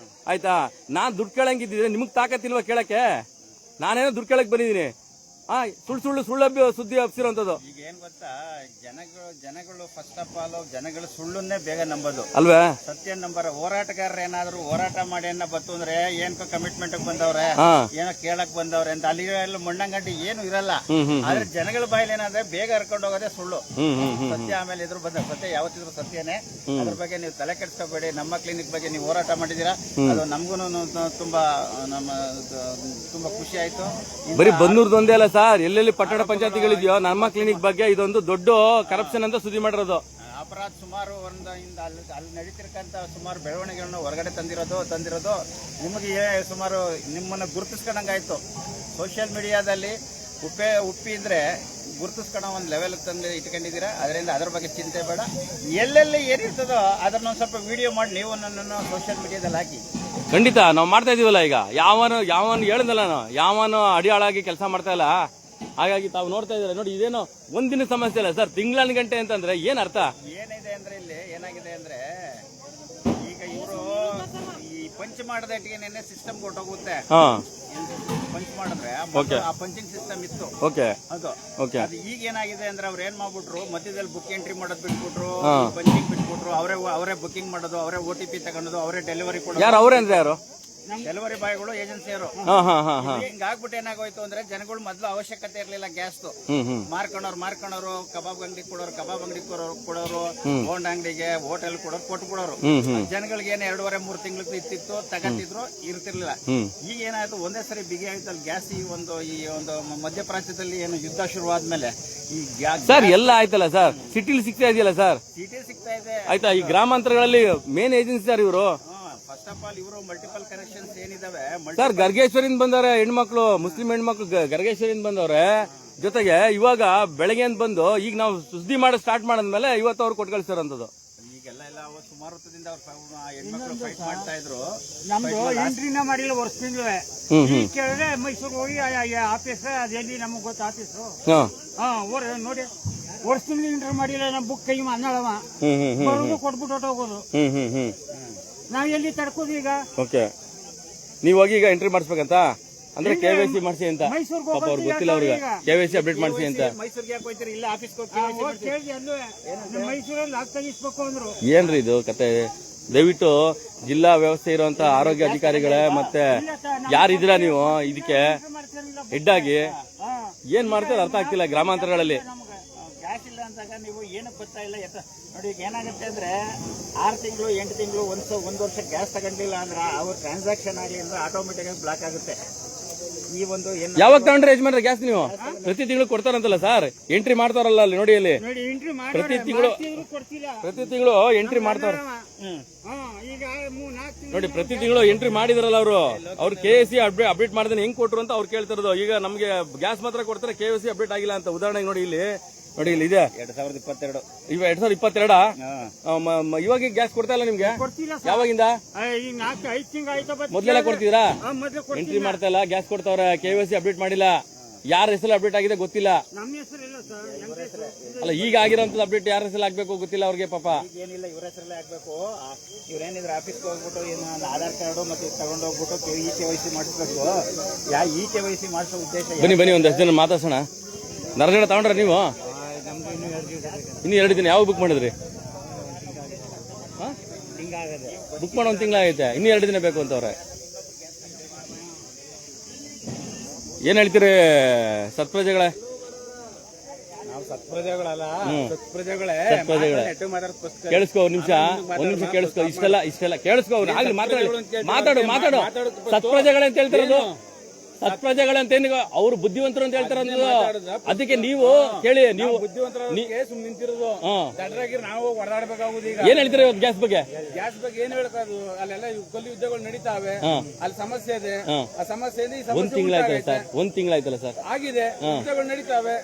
ಆಯ್ತಾ? ನಾನ್ ದುಡ್ಡು ಕೇಳಂಗಿದ್ದಿದ್ರೆ ನಿಮಗ್ ತಾಕತ್ತಿಲ್ವಾ ಕೇಳಕ್ಕೆ? ನಾನೇನೋ ದುಡ್ಡು ಕೇಳಕ್ ಬಂದಿದ್ದೀನಿ. ಸುಳ್ಳು ಸುದ್ದಿ ಹಬ್ಸಿರೋಂಥದ್ದು. ಈಗ ಏನ್ ಗೊತ್ತಾ, ಜನಗಳು ಫಸ್ಟ್ ಆಫ್ ಆಲ್ ಜನಗಳು ಸುಳ್ಳನ್ನೇ ಬೇಗ ನಂಬೋದು ಅಲ್ವೇ? ಸತ್ಯ ನಂಬರ. ಹೋರಾಟಗಾರರು ಏನಾದ್ರು ಹೋರಾಟ ಮಾಡಿ ಅನ್ನ ಬತ್ತು ಅಂದ್ರೆ ಏನ್ಕೋ ಕಮಿಟ್ಮೆಂಟ್ ಬಂದವ್ರೆ, ಏನೋ ಕೇಳಕ್ ಬಂದವ್ರೆ ಅಂತ ಅಲ್ಲಿ ಮಣ್ಣಂಗಂಡಿ ಏನು ಇರಲ್ಲ. ಆದ್ರೆ ಜನಗಳ ಬಾಯಲ್ಲಿ ಏನಾದ್ರೆ ಬೇಗ ಹರ್ಕೊಂಡು ಹೋಗೋದೇ ಸುಳ್ಳು. ಸತ್ಯ ಆಮೇಲೆ ಇದ್ರ ಬಂದ ಸತ್ಯ ಯಾವತ್ತಿದ್ರು ಸತ್ಯನೇ. ಅದ್ರ ಬಗ್ಗೆ ನೀವು ತಲೆ ಕೆಡಿಸ್ಕೋಬೇಡಿ. ನಮ್ಮ ಕ್ಲಿನಿಕ್ ಬಗ್ಗೆ ನೀವು ಹೋರಾಟ ಮಾಡಿದೀರಾ, ಅದು ನಮ್ಗೂ ತುಂಬಾ ಖುಷಿ ಆಯ್ತು. ಬರೀ ಬನ್ನೂರ್ದೊಂದೇ ಅಲ್ಲ ಸರ್, ಎಲ್ಲೆಲ್ಲಿ ಪಟ್ಟಣ ಪಂಚಾಯತಿಗಳಿದೆಯೋ ನಮ್ಮ ಕ್ಲಿನಿಕ್ ಬಗ್ಗೆ ಇದೊಂದು ದೊಡ್ಡ ಕರಪ್ಷನ್ ಅಂತ ಸುದ್ದಿ ಮಾಡಿರೋದು. ಅಪರಾಧ ಸುಮಾರು ಅಲ್ಲಿ ನಡೀತಿರ್ಕಂತ ಸುಮಾರು ಬೆಳವಣಿಗೆಗಳನ್ನ ಹೊರಗಡೆ ತಂದಿರೋದು ನಿಮಗೆ ಸುಮಾರು ನಿಮ್ಮನ್ನ ಗುರುತಿಸ್ಕೊಂಡಂಗಾಯ್ತು. ಸೋಷಿಯಲ್ ಮೀಡಿಯಾದಲ್ಲಿ ಉಪ್ಪಿ ಇದ್ರೆ ಗುರುತಿಸ್ಕೊಳ್ಳೋ ಒಂದು ಲೆವೆಲ್ ತಂದು ಇಟ್ಕೊಂಡಿದ್ದೀರಾ. ಅದರಿಂದ ಅದ್ರ ಬಗ್ಗೆ ಚಿಂತೆ ಬೇಡ. ಎಲ್ಲೆಲ್ಲಿ ಏನಿರ್ತದೋ ಅದನ್ನೊಂದು ಸ್ವಲ್ಪ ವಿಡಿಯೋ ಮಾಡಿ ನೀವು ನನ್ನನ್ನು ಸೋಷಿಯಲ್ ಮೀಡಿಯಾದಲ್ಲಿ ಹಾಕಿ. ಖಂಡಿತ ನಾವು ಮಾಡ್ತಾ ಇದೀವಲ್ಲ. ಈಗ ಯಾವನು ಹೇಳಿದಲ್ಲ, ಯಾವನು ಅಡಿಯಾಳಾಗಿ ಕೆಲಸ ಮಾಡ್ತಾ ಇಲ್ಲ. ಹಾಗಾಗಿ ತಾವು ನೋಡ್ತಾ ಇದಾರೆ ನೋಡಿ, ಇದೇನೋ ಒಂದಿನ ಸಮಸ್ಯೆ ಅಲ್ಲ ಸರ್, ತಿಂಗಳಾನ ಗಂಟೆ ಅಂತಂದ್ರೆ ಏನ್ ಅರ್ಥ? ಏನಿದೆ ಅಂದ್ರೆ ಇಲ್ಲಿ ಏನಾಗಿದೆ ಅಂದ್ರೆ, ಈಗ ಇವರು ಈ ಪಂಚ್ ಮಾಡದಟ್ಟಿಗೆ ನೆನ್ನೆ ಸಿಸ್ಟಮ್ ಕೊಟ್ಟೋಗುತ್ತೆ. ಪಂಚ್ ಮಾಡಿದ್ರೆ ಆ ಪಂಚಿಂಗ್ ಸಿಸ್ಟಮ್ ಇತ್ತು. ಓಕೆ ಅದು ಓಕೆ. ಅದು ಈಗ ಏನಾಗಿದೆ ಅಂದ್ರೆ ಅವ್ರು ಏನ್ ಮಾಡ್ಬಿಟ್ರು, ಮಧ್ಯದಲ್ಲಿ ಬುಕ್ ಎಂಟ್ರಿ ಮಾಡೋದು ಬಿಟ್ಬಿಟ್ರು, ಪಂಚಿಂಗ್ ಬಿಟ್ಬಿಟ್ರು. ಅವರೇ ಬುಕಿಂಗ್ ಮಾಡೋದು, ಅವರೇ OTP ತಗೊಂಡು, ಅವರೇ ಡೆಲಿವರಿ ಕೊಡೋದು. ಯಾರು ಅವರೇ ಅಂದ್ರೆ ಯಾರು? ಡೆಲಿವರಿ ಬಾಯ್ಗಳು, ಏಜೆನ್ಸಿಯರು. ಹಿಂಗಾಗ್ಬಿಟ್ಟು ಏನಾಗೋಯ್ತು ಅಂದ್ರೆ ಜನಗಳು ಮೊದ್ಲು ಅವಶ್ಯಕತೆ ಇರ್ಲಿಲ್ಲ ಗ್ಯಾಸ್ದು. ಮಾರ್ಕೊಂಡವ್ರು ಕಬಾಬ್ ಅಂಗಡಿ ಕೊಡೋರು, ಬೋಂಡ್ ಅಂಗಡಿಗೆ, ಹೋಟೆಲ್ ಕೊಡೋರು ಕೊಟ್ಬಿಡೋರು. ಜನಗಳಿಗೆ ಏನು 2.5-3 ತಿಂಗಳು ಇತ್ತಿತ್ತು, ತಗಂತಿದ್ರು, ಇರ್ತಿರ್ಲಿಲ್ಲ. ಈಗ ಏನಾಯ್ತು, ಒಂದೇ ಸರಿ ಬಿಗಿ ಆಯ್ತು ಗ್ಯಾಸ್. ಈ ಒಂದು ಮಧ್ಯಪ್ರಾಚ್ಯದಲ್ಲಿ ಏನು ಯುದ್ಧ ಶುರುವಾದ್ಮೇಲೆ ಈ ಗ್ಯಾಸ್ ಸರ್ ಎಲ್ಲ ಆಯ್ತಲ್ಲ ಸರ್, ಸಿಟಿಲಿ ಸಿಗ್ತಾ ಇದೆಯಲ್ಲ ಸರ್, ಸಿಟಿ ಸಿಗ್ತಾ ಇದೆ ಆಯ್ತಾ. ಈ ಗ್ರಾಮಾಂತರಗಳಲ್ಲಿ ಮೇನ್ ಏಜೆನ್ಸಿ ಸರ್ ಇವರು. ಫಸ್ಟ್ ಆಫ್ ಆಲ್ ಇವರು ಮಲ್ಟಿಪಲ್ ಕನೆಕ್ಷನ್ಸ್ ಏನಿದಾವೆ ಸರ್ ಗರ್ಗೇಶ್ವರಿಂದ ಬಂದವ್ರೆ ಹೆಣ್ಮಕ್ಳು, ಮುಸ್ಲಿಂ ಹೆಣ್ಮಕ್ಳು ಗರ್ಗೇಶ್ವರಿಂದ ಬಂದವ್ರೆ. ಜೊತೆಗೆ ಇವಾಗ ಬೆಳಗ್ಗೆ ಅಂತ ಬಂದು ಈಗ ನಾವು ಸುದ್ದಿ ಮಾಡಿ ಸ್ಟಾರ್ಟ್ ಮಾಡಿದ್ಮೇಲೆ ಇವತ್ತು ಅವ್ರು ಕೊಟ್ಟು ಕಳಿಸ್ತಾರಂತದ್ದು. ಈಗೆಲ್ಲ ಸುಮಾರು ಹೊತ್ತದಿಂದ ಅವ್ರ ಹೆಣ್ಮಕ್ಳು ಫೈಟ್ ಮಾಡ್ತಾ ಇದ್ರು. ನಮ್ದು ಎಂಟ್ರಿನ ಮಾಡಿಲ್ಲ ವರ್ಷದಿಂದ. ಕೇಳಿದ್ರೆ ಮೈಸೂರು ಹೋಗಿ ಆಫೀಸ್ ಅದೆಲ್ಲಿ ನಮಗ್ ಗೊತ್ತ ಆಫೀಸು. ನೋಡಿ ವರ್ಷದಿಂದ ಎಂಟ್ರಿ ಮಾಡಿಲ್ಲ, ನಮ್ ಬುಕ್ ಕೈ ಅನ್ನಳವ ಬರೋದು ಕೊಟ್ಬಿಟ್ಟು ಹೋಗೋದು. ನಾವ್ ಎಲ್ಲಿ ತಡ್ಕೋದು ಈಗ? ಓಕೆ, ನೀವ್ ಹೋಗಿ ಈಗ ಎಂಟ್ರಿ ಮಾಡಿಸ್ಬೇಕಂತ ಅಂದ್ರೆ KYC ಮಾಡಿಸಿ ಅಂತ. ಪಾಪ ಅವ್ರಿಗೆ ಗೊತ್ತಿಲ್ಲ, ಅವ್ರಿಗೆ KYC ಅಪ್ಡೇಟ್ ಮಾಡಿಸಿ ಅಂತ. ಮೈಸೂರಿಗೆ ಯಾಕೆ ಹೋಗ್ತೀರಿ? ಇಲ್ಲ ಆಫೀಸ್ ಮೈಸೂರಲ್ಲಿ ಲಾಕ್ ತೆಗಿಸ್ಬೇಕು ಅಂದ್ರು. ಏನ್ರಿ ಇದು ಕತೆ? ದಯವಿಟ್ಟು ಜಿಲ್ಲಾ ವ್ಯವಸ್ಥೆ ಇರುವಂತ ಆರೋಗ್ಯ ಅಧಿಕಾರಿಗಳೇ ಮತ್ತೆ ಯಾರಿದ್ದೀರಾ ನೀವು ಇದಕ್ಕೆ ಹೆಡ್ ಆಗಿ ಏನ್ ಮಾಡ್ತಾರೆ ಅರ್ಥ ಆಗ್ತಿಲ್ಲ ಗ್ರಾಮಾಂತರಗಳಲ್ಲಿ. ಗ್ಯಾಸ್ ಇಲ್ಲ ಅಂದಾಗ ನೀವು ಏನಕ್ಕೆ ಬರ್ತಾ ಇಲ್ಲ ನೋಡಿ. ಈಗ ಏನಾಗುತ್ತೆ ಅಂದ್ರೆ 6 ತಿಂಗಳು 8 ತಿಂಗಳು ಒಂದು ವರ್ಷ ಗ್ಯಾಸ್ ತಗೊಂಡಿಲ್ಲ ಅಂದ್ರೆ ಅವ್ರ ಟ್ರಾನ್ಸಾಕ್ಷನ್ ಆಗಲಿ ಅಂದ್ರೆ ಆಟೋಮೆಟಿಕ್ ಆಗಿ ಬ್ಲಾಕ್ ಆಗುತ್ತೆ. ಈ ಒಂದು ಯಾವಾಗ ತಗೊಂಡ್ರೆ ಯಜಮಾನ್ರೆ ಗ್ಯಾಸ್ ನೀವು ಪ್ರತಿ ತಿಂಗಳು ಕೊಡ್ತಾರಂತಲ್ಲ ಸರ್, ಎಂಟ್ರಿ ಮಾಡ್ತಾರಲ್ಲ ಅಲ್ಲಿ ನೋಡಿ, ಅಲ್ಲಿ ಪ್ರತಿ ತಿಂಗಳು ಎಂಟ್ರಿ ಮಾಡ್ತಾರ ನೋಡಿ. ಪ್ರತಿ ತಿಂಗಳು ಎಂಟ್ರಿ ಮಾಡಿದಾರಲ್ಲ ಅವ್ರು KYC ಅಪ್ಡೇಟ್ ಮಾಡಿದ್ರೆ ಹೆಂಗ್ ಕೊಟ್ರು ಅಂತ ಅವ್ರು ಕೇಳ್ತಿರೋದು. ಈಗ ನಮ್ಗೆ ಗ್ಯಾಸ್ ಮಾತ್ರ ಕೊಡ್ತಾರೆ, KYC ಅಪ್ಡೇಟ್ ಆಗಿಲ್ಲ ಅಂತ. ಉದಾಹರಣೆಗೆ ನೋಡಿ ಇಲ್ಲಿ ಇದೆ 2022. ಇವ 2022. ಇವಾಗ ಗ್ಯಾಸ್ ಕೊಡ್ತಾ ಇಲ್ಲ ನಿಮ್ಗೆ? ಯಾವಾಗಿಂದ? ಮೊದ್ಲೆಲ್ಲ ಕೊಡ್ತಿದ್ರಾ? ಎಂಟ್ರಿ ಮಾಡ್ತಾ ಇಲ್ಲ, ಗ್ಯಾಸ್ ಕೊಡ್ತಾವ್ರ, KYC ಅಪ್ಡೇಟ್ ಮಾಡಿಲ್ಲ. ಯಾರ ಹೆಸರು ಅಪ್ಡೇಟ್ ಆಗಿದೆ ಗೊತ್ತಿಲ್ಲ. ಅಲ್ಲ ಈಗ ಆಗಿರೋಂಥದ್ದು ಅಪ್ಡೇಟ್ ಯಾರ ಹೆಸರು ಆಗ್ಬೇಕು ಗೊತ್ತಿಲ್ಲ ಅವ್ರಿಗೆ ಪಾಪ. ಏನಿಲ್ಲ, ಇವ್ರ ಹೆಸರಲ್ಲೇ ಆಗ್ಬೇಕು. ಇವ್ರೇನಿದ್ರೆ ಆಫೀಸ್ಗೆ ಹೋಗ್ಬಿಟ್ಟು ಏನು ಆಧಾರ್ ಕಾರ್ಡು ಮತ್ತೆ ತಗೊಂಡು ಹೋಗ್ಬಿಟ್ಟು KYC ಮಾಡಿಸ್ಬೇಕು. ಈ KYC ಮಾಡಿಸೋ ಉದ್ದೇಶ. ಬನ್ನಿ ಒಂದಷ್ಟು ಜನ ಮಾತಾಡ್ಸೋಣ. ನರಜನ ತಗೊಂಡ್ರ ನೀವು? ಇನ್ನು 2 ದಿನ. ಯಾವಾಗ ಬುಕ್ ಮಾಡಿದ್ರಿ? ಬುಕ್ ಮಾಡೋ 1 ತಿಂಗಳಾಗೈತೆ, ಇನ್ನು 2 ದಿನ ಬೇಕು ಅಂತವ್ರೆ. ಏನ್ ಹೇಳ್ತೀರಿ ಸತ್ಪ್ರಜೆಗಳೇ? ನಾವು ಸತ್ಪ್ರಜೆಗಳಲ್ಲ, ಸತ್ಪ್ರಜೆಗಳೇ. ಕೇಳಿಸ್ಕೋ, ಒಂದ್ ನಿಮಿಷ ಕೇಳಿಸ್ಕೋ. ಇಷ್ಟೆಲ್ಲ ಕೇಳಿಸ್ಕೋ. ಆಗ್ಲಿ ಮಾತಾಡು. ಸತ್ಪ್ರಜೆಗಳೇ ಅಂತ ಹೇಳ್ತಿರೋದು, ಸತ್ಪ್ರಜೆಗಳಂತ ಅವ್ರು ಬುದ್ಧಿವಂತರು ಅಂತ ಹೇಳ್ತಾರ. ಅದಕ್ಕೆ ನೀವು ಕೇಳಿ, ನೀವು ನಿಂತಿರೋದು ನಾವು ಹೊಡೆದಾಡ್ಬೇಕಾಗುದು. ಈಗ ಏನ್ ಹೇಳ್ತೀರಿ ಗ್ಯಾಸ್ ಬಗ್ಗೆ? ಗ್ಯಾಸ್ ಬಗ್ಗೆ ಏನ್ ಹೇಳ್ಕೋದು? ಅಲ್ಲೆಲ್ಲ ಕೊಲ್ಲಿ ಯುದ್ಧಗಳು ನಡೀತಾವೆ, ಅಲ್ಲಿ ಸಮಸ್ಯೆ ಇದೆ. ಆ ಸಮಸ್ಯೆ ಇದೆ. 1 ತಿಂಗಳಾಯ್ತಲ್ಲ ಸರ್ ಆಗಿದೆ, ಯುದ್ಧಗಳು ನಡೀತಾವೆ.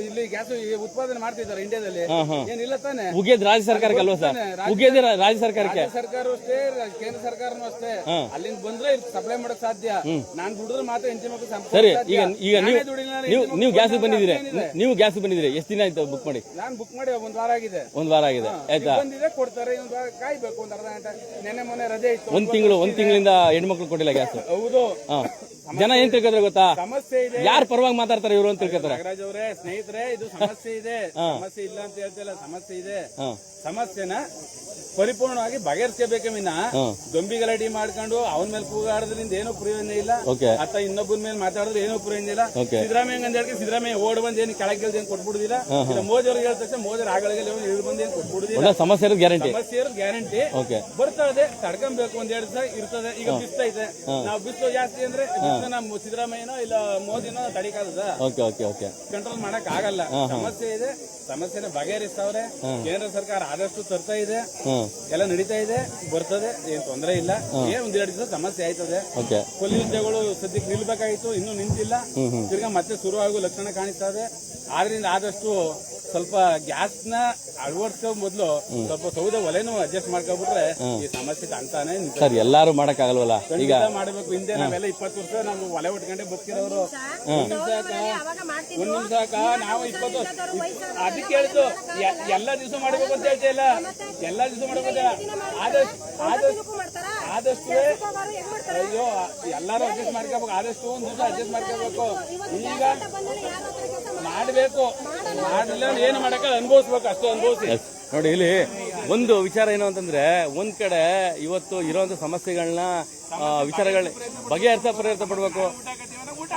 ಇಲ್ಲಿ ಗ್ಯಾಸ್ ಉತ್ಪಾದನೆ ಮಾಡ್ತಿದ್ದಾರೆ ಇಂಡಿಯಾದಲ್ಲಿ, ಏನಿಲ್ಲ ತಾನೆ. ಉಗಿಯೋದು ರಾಜ್ಯ ಸರ್ಕಾರಕ್ಕೆ ಅಲ್ವಾ ಸರ್? ಉಗಿಯೋದು ರಾಜ್ಯ ಸರ್ಕಾರಕ್ಕೆ. ಸರ್ಕಾರವೂ ಅಷ್ಟೇ, ಕೇಂದ್ರ ಸರ್ಕಾರನೂ ಅಷ್ಟೇ. ಅಲ್ಲಿಂದ ಬಂದ್ರೆ ಸಪ್ಲೈ ಮಾಡಕ್ ಸಾಧ್ಯ. ನಾನ್ ದುಡಿದ್ರೆ ಮಾತ್ರ. ಸರಿ, ಈಗ ನೀವು ಗ್ಯಾಸ್ ಬಂದಿದ್ದೀರಿ ಎಷ್ಟು ದಿನ ಆಯ್ತು ಬುಕ್ ಮಾಡಿ? ನಾನು ಬುಕ್ ಮಾಡಿ 1 ವಾರ ಆಗಿದೆ. 1 ವಾರ ಆಗಿದೆ, ಆಯ್ತಾ? ಕೊಡ್ತಾರೆ, ಕಾಯ್ಬೇಕು 1 ಅರ್ಧ ಗಂಟೆ. ನೆನ್ನೆ ಮೊನ್ನೆ ರಜೆ ಇತ್ತು. 1 ತಿಂಗಳಿಂದ ಹೆಣ್ಮಕ್ಳು ಕೊಟ್ಟಿಲ್ಲ ಗ್ಯಾಸ್. ಹೌದು. ಜನ ಏನ್ ತಿಳ್ಕೊತಾರೆ ಗೊತ್ತಾ? ಸಮಸ್ಯೆ ಇದೆ. ಯಾರು ಪರವಾಗಿ ಮಾತಾಡ್ತಾರೆ ಇವರು ಅಂತ ತಿಳ್ಕೊತಾರೆ. ನಾಗರಾಜ್ ಅವರೇ, ಸ್ನೇಹಿತರೆ, ಇದು ಸಮಸ್ಯೆ ಇದೆ. ಸಮಸ್ಯೆ ಇಲ್ಲ ಅಂತ ಹೇಳ್ತಿಲ್ಲ, ಸಮಸ್ಯೆ ಇದೆ. ಸಮಸ್ಯೆನ ಪರಿಪೂರ್ಣವಾಗಿ ಬಗೆಹರಿಸಬೇಕು ವಿನ ಗೊಂಬಿ ಗಲಾಟೆ ಮಾಡ್ಕೊಂಡು ಅವನ ಮೇಲೆ ಕೂಗಾಡೋದ್ರಿಂದ ಏನೂ ಪ್ರಯೋಜನ ಇಲ್ಲ. ಅತ್ತ ಇನ್ನೊಬ್ಬನ ಮೇಲೆ ಮಾತಾಡಿದ್ರೆ ಏನೂ ಪ್ರಯೋಜನ ಇಲ್ಲ. ಸಿದ್ದರಾಮಯ್ಯ ಅಂತ ಹೇಳಿ ಸಿದ್ದರಾಮಯ್ಯ ಓಡ್ ಬಂದ್ ಏನು ಕೆಳಗೆ ಗೆಲ್ದು ಏನು ಕೊಟ್ಬಿಡುದಿಲ್ಲ. ಮೋದಿ ಅವ್ರಿಗೆ ಹೇಳಿದ ತಕ್ಷಣ ಮೋದಿ ಆಗಳಿಗೆ ಇಳಿದು ಬಂದು ಏನು ಕೊಟ್ಬಿಡುದಿಲ್ಲ. ಸಮಸ್ಯೆ ಇರೋದು ಗ್ಯಾರಂಟಿ ಬರ್ತದೆ. ತಡ್ಕೊಬೇಕು, 1-2 ದಿವಸ ಇರ್ತದೆ. ಈಗ ಬಿಸ್ತೈತೆ, ನಾವು ಬಿಸಿಲು ಜಾಸ್ತಿ ಅಂದ್ರೆ ನಮ್ಮ ಸಿದ್ದರಾಮಯ್ಯನೋ ಇಲ್ಲ ಮೋದಿನೋ ತಡಿಕಾದ ಕಂಟ್ರೋಲ್ ಮಾಡಕ್ ಆಗಲ್ಲ. ಸಮಸ್ಯೆ ಇದೆ, ಸಮಸ್ಯೆನ ಬಗೆಹರಿಸ್ತಾವ್ರೆ. ಕೇಂದ್ರ ಸರ್ಕಾರ ಆದಷ್ಟು ತರ್ತಾ ಇದೆ, ಎಲ್ಲ ನಡೀತಾ ಇದೆ, ಬರ್ತದೆ, ಏನ್ ತೊಂದರೆ ಇಲ್ಲ. ಏನ್ 1-2 ದಿವಸ ಸಮಸ್ಯೆ ಆಯ್ತದೆ. ಕೊಲ್ಲಿ ಯುದ್ಧಗಳು ಸದ್ಯಕ್ಕೆ ನಿಲ್ಬೇಕಾಯ್ತು, ಇನ್ನೂ ನಿಂತಿಲ್ಲ. ತಿರ್ಗಾ ಮತ್ತೆ ಶುರು ಆಗೋ ಲಕ್ಷಣ ಕಾಣಿಸ್ತಾ ಇದೆ. ಆದ್ರಿಂದ ಆದಷ್ಟು ಸ್ವಲ್ಪ ಗ್ಯಾಸ್ ನ ಅಳವಡಿಸೋ ಮೊದಲು ಸ್ವಲ್ಪ ಸೌದೆ ಒಲೆನೂ ಅಡ್ಜಸ್ಟ್ ಮಾಡ್ಕೊಬಿಟ್ರೆ ಈ ಸಮಸ್ಯೆ ಅಂತಾನೆ. ಸರ್ ಎಲ್ಲಾರು ಮಾಡಕ್ ಆಗಲ್ವಲ್ಲ, ಈಗ ಮಾಡಬೇಕು. ಹಿಂದೆ ನಾವೆಲ್ಲ 20 ವರ್ಷ ನಾವು ಒಲೆ ಉಟ್ಕೊಂಡೆ ಬದುಕಿರೋರು. ಒಂದ್ ನಿಮಿಷ ನಾವು 20 ವರ್ಷ ಅದಕ್ಕೆ ಹೇಳಿದ್ದು ಎಲ್ಲಾ ದಿವಸ ಮಾಡ್ಬೇಕು ಅಂತ ಹೇಳ್ತಾ ಇಲ್ಲ. ಎಲ್ಲಾ ದಿವಸ ಮಾಡ್ಬೇಕು. ಆದಷ್ಟು ಅಯ್ಯೋ ಎಲ್ಲರೂ ಅಡ್ಜಸ್ಟ್ ಮಾಡ್ಕೋಬೇಕು, ಆದಷ್ಟು ಒಂದು ದಿವಸ ಅಡ್ಜಸ್ಟ್ ಮಾಡ್ಕೋಬೇಕು. ಈಗ ಮಾಡಬೇಕು, ಮಾಡಲಿಲ್ಲ ಏನು ಮಾಡಕ್ಕೆ ಅನುಭವಿಸ್ಬೇಕು, ಅಷ್ಟು ಅನುಭವಿಸಿ. ನೋಡಿ ಇಲ್ಲಿ ಒಂದು ವಿಚಾರ ಏನು ಅಂತಂದ್ರೆ, ಒಂದ್ ಕಡೆ ಇವತ್ತು ಇರುವಂತ ಸಮಸ್ಯೆಗಳನ್ನ ವಿಚಾರಗಳ ಬಗೆಹರಿಸ ಪ್ರಯತ್ನ ಪಡ್ಬೇಕು. ಊಟ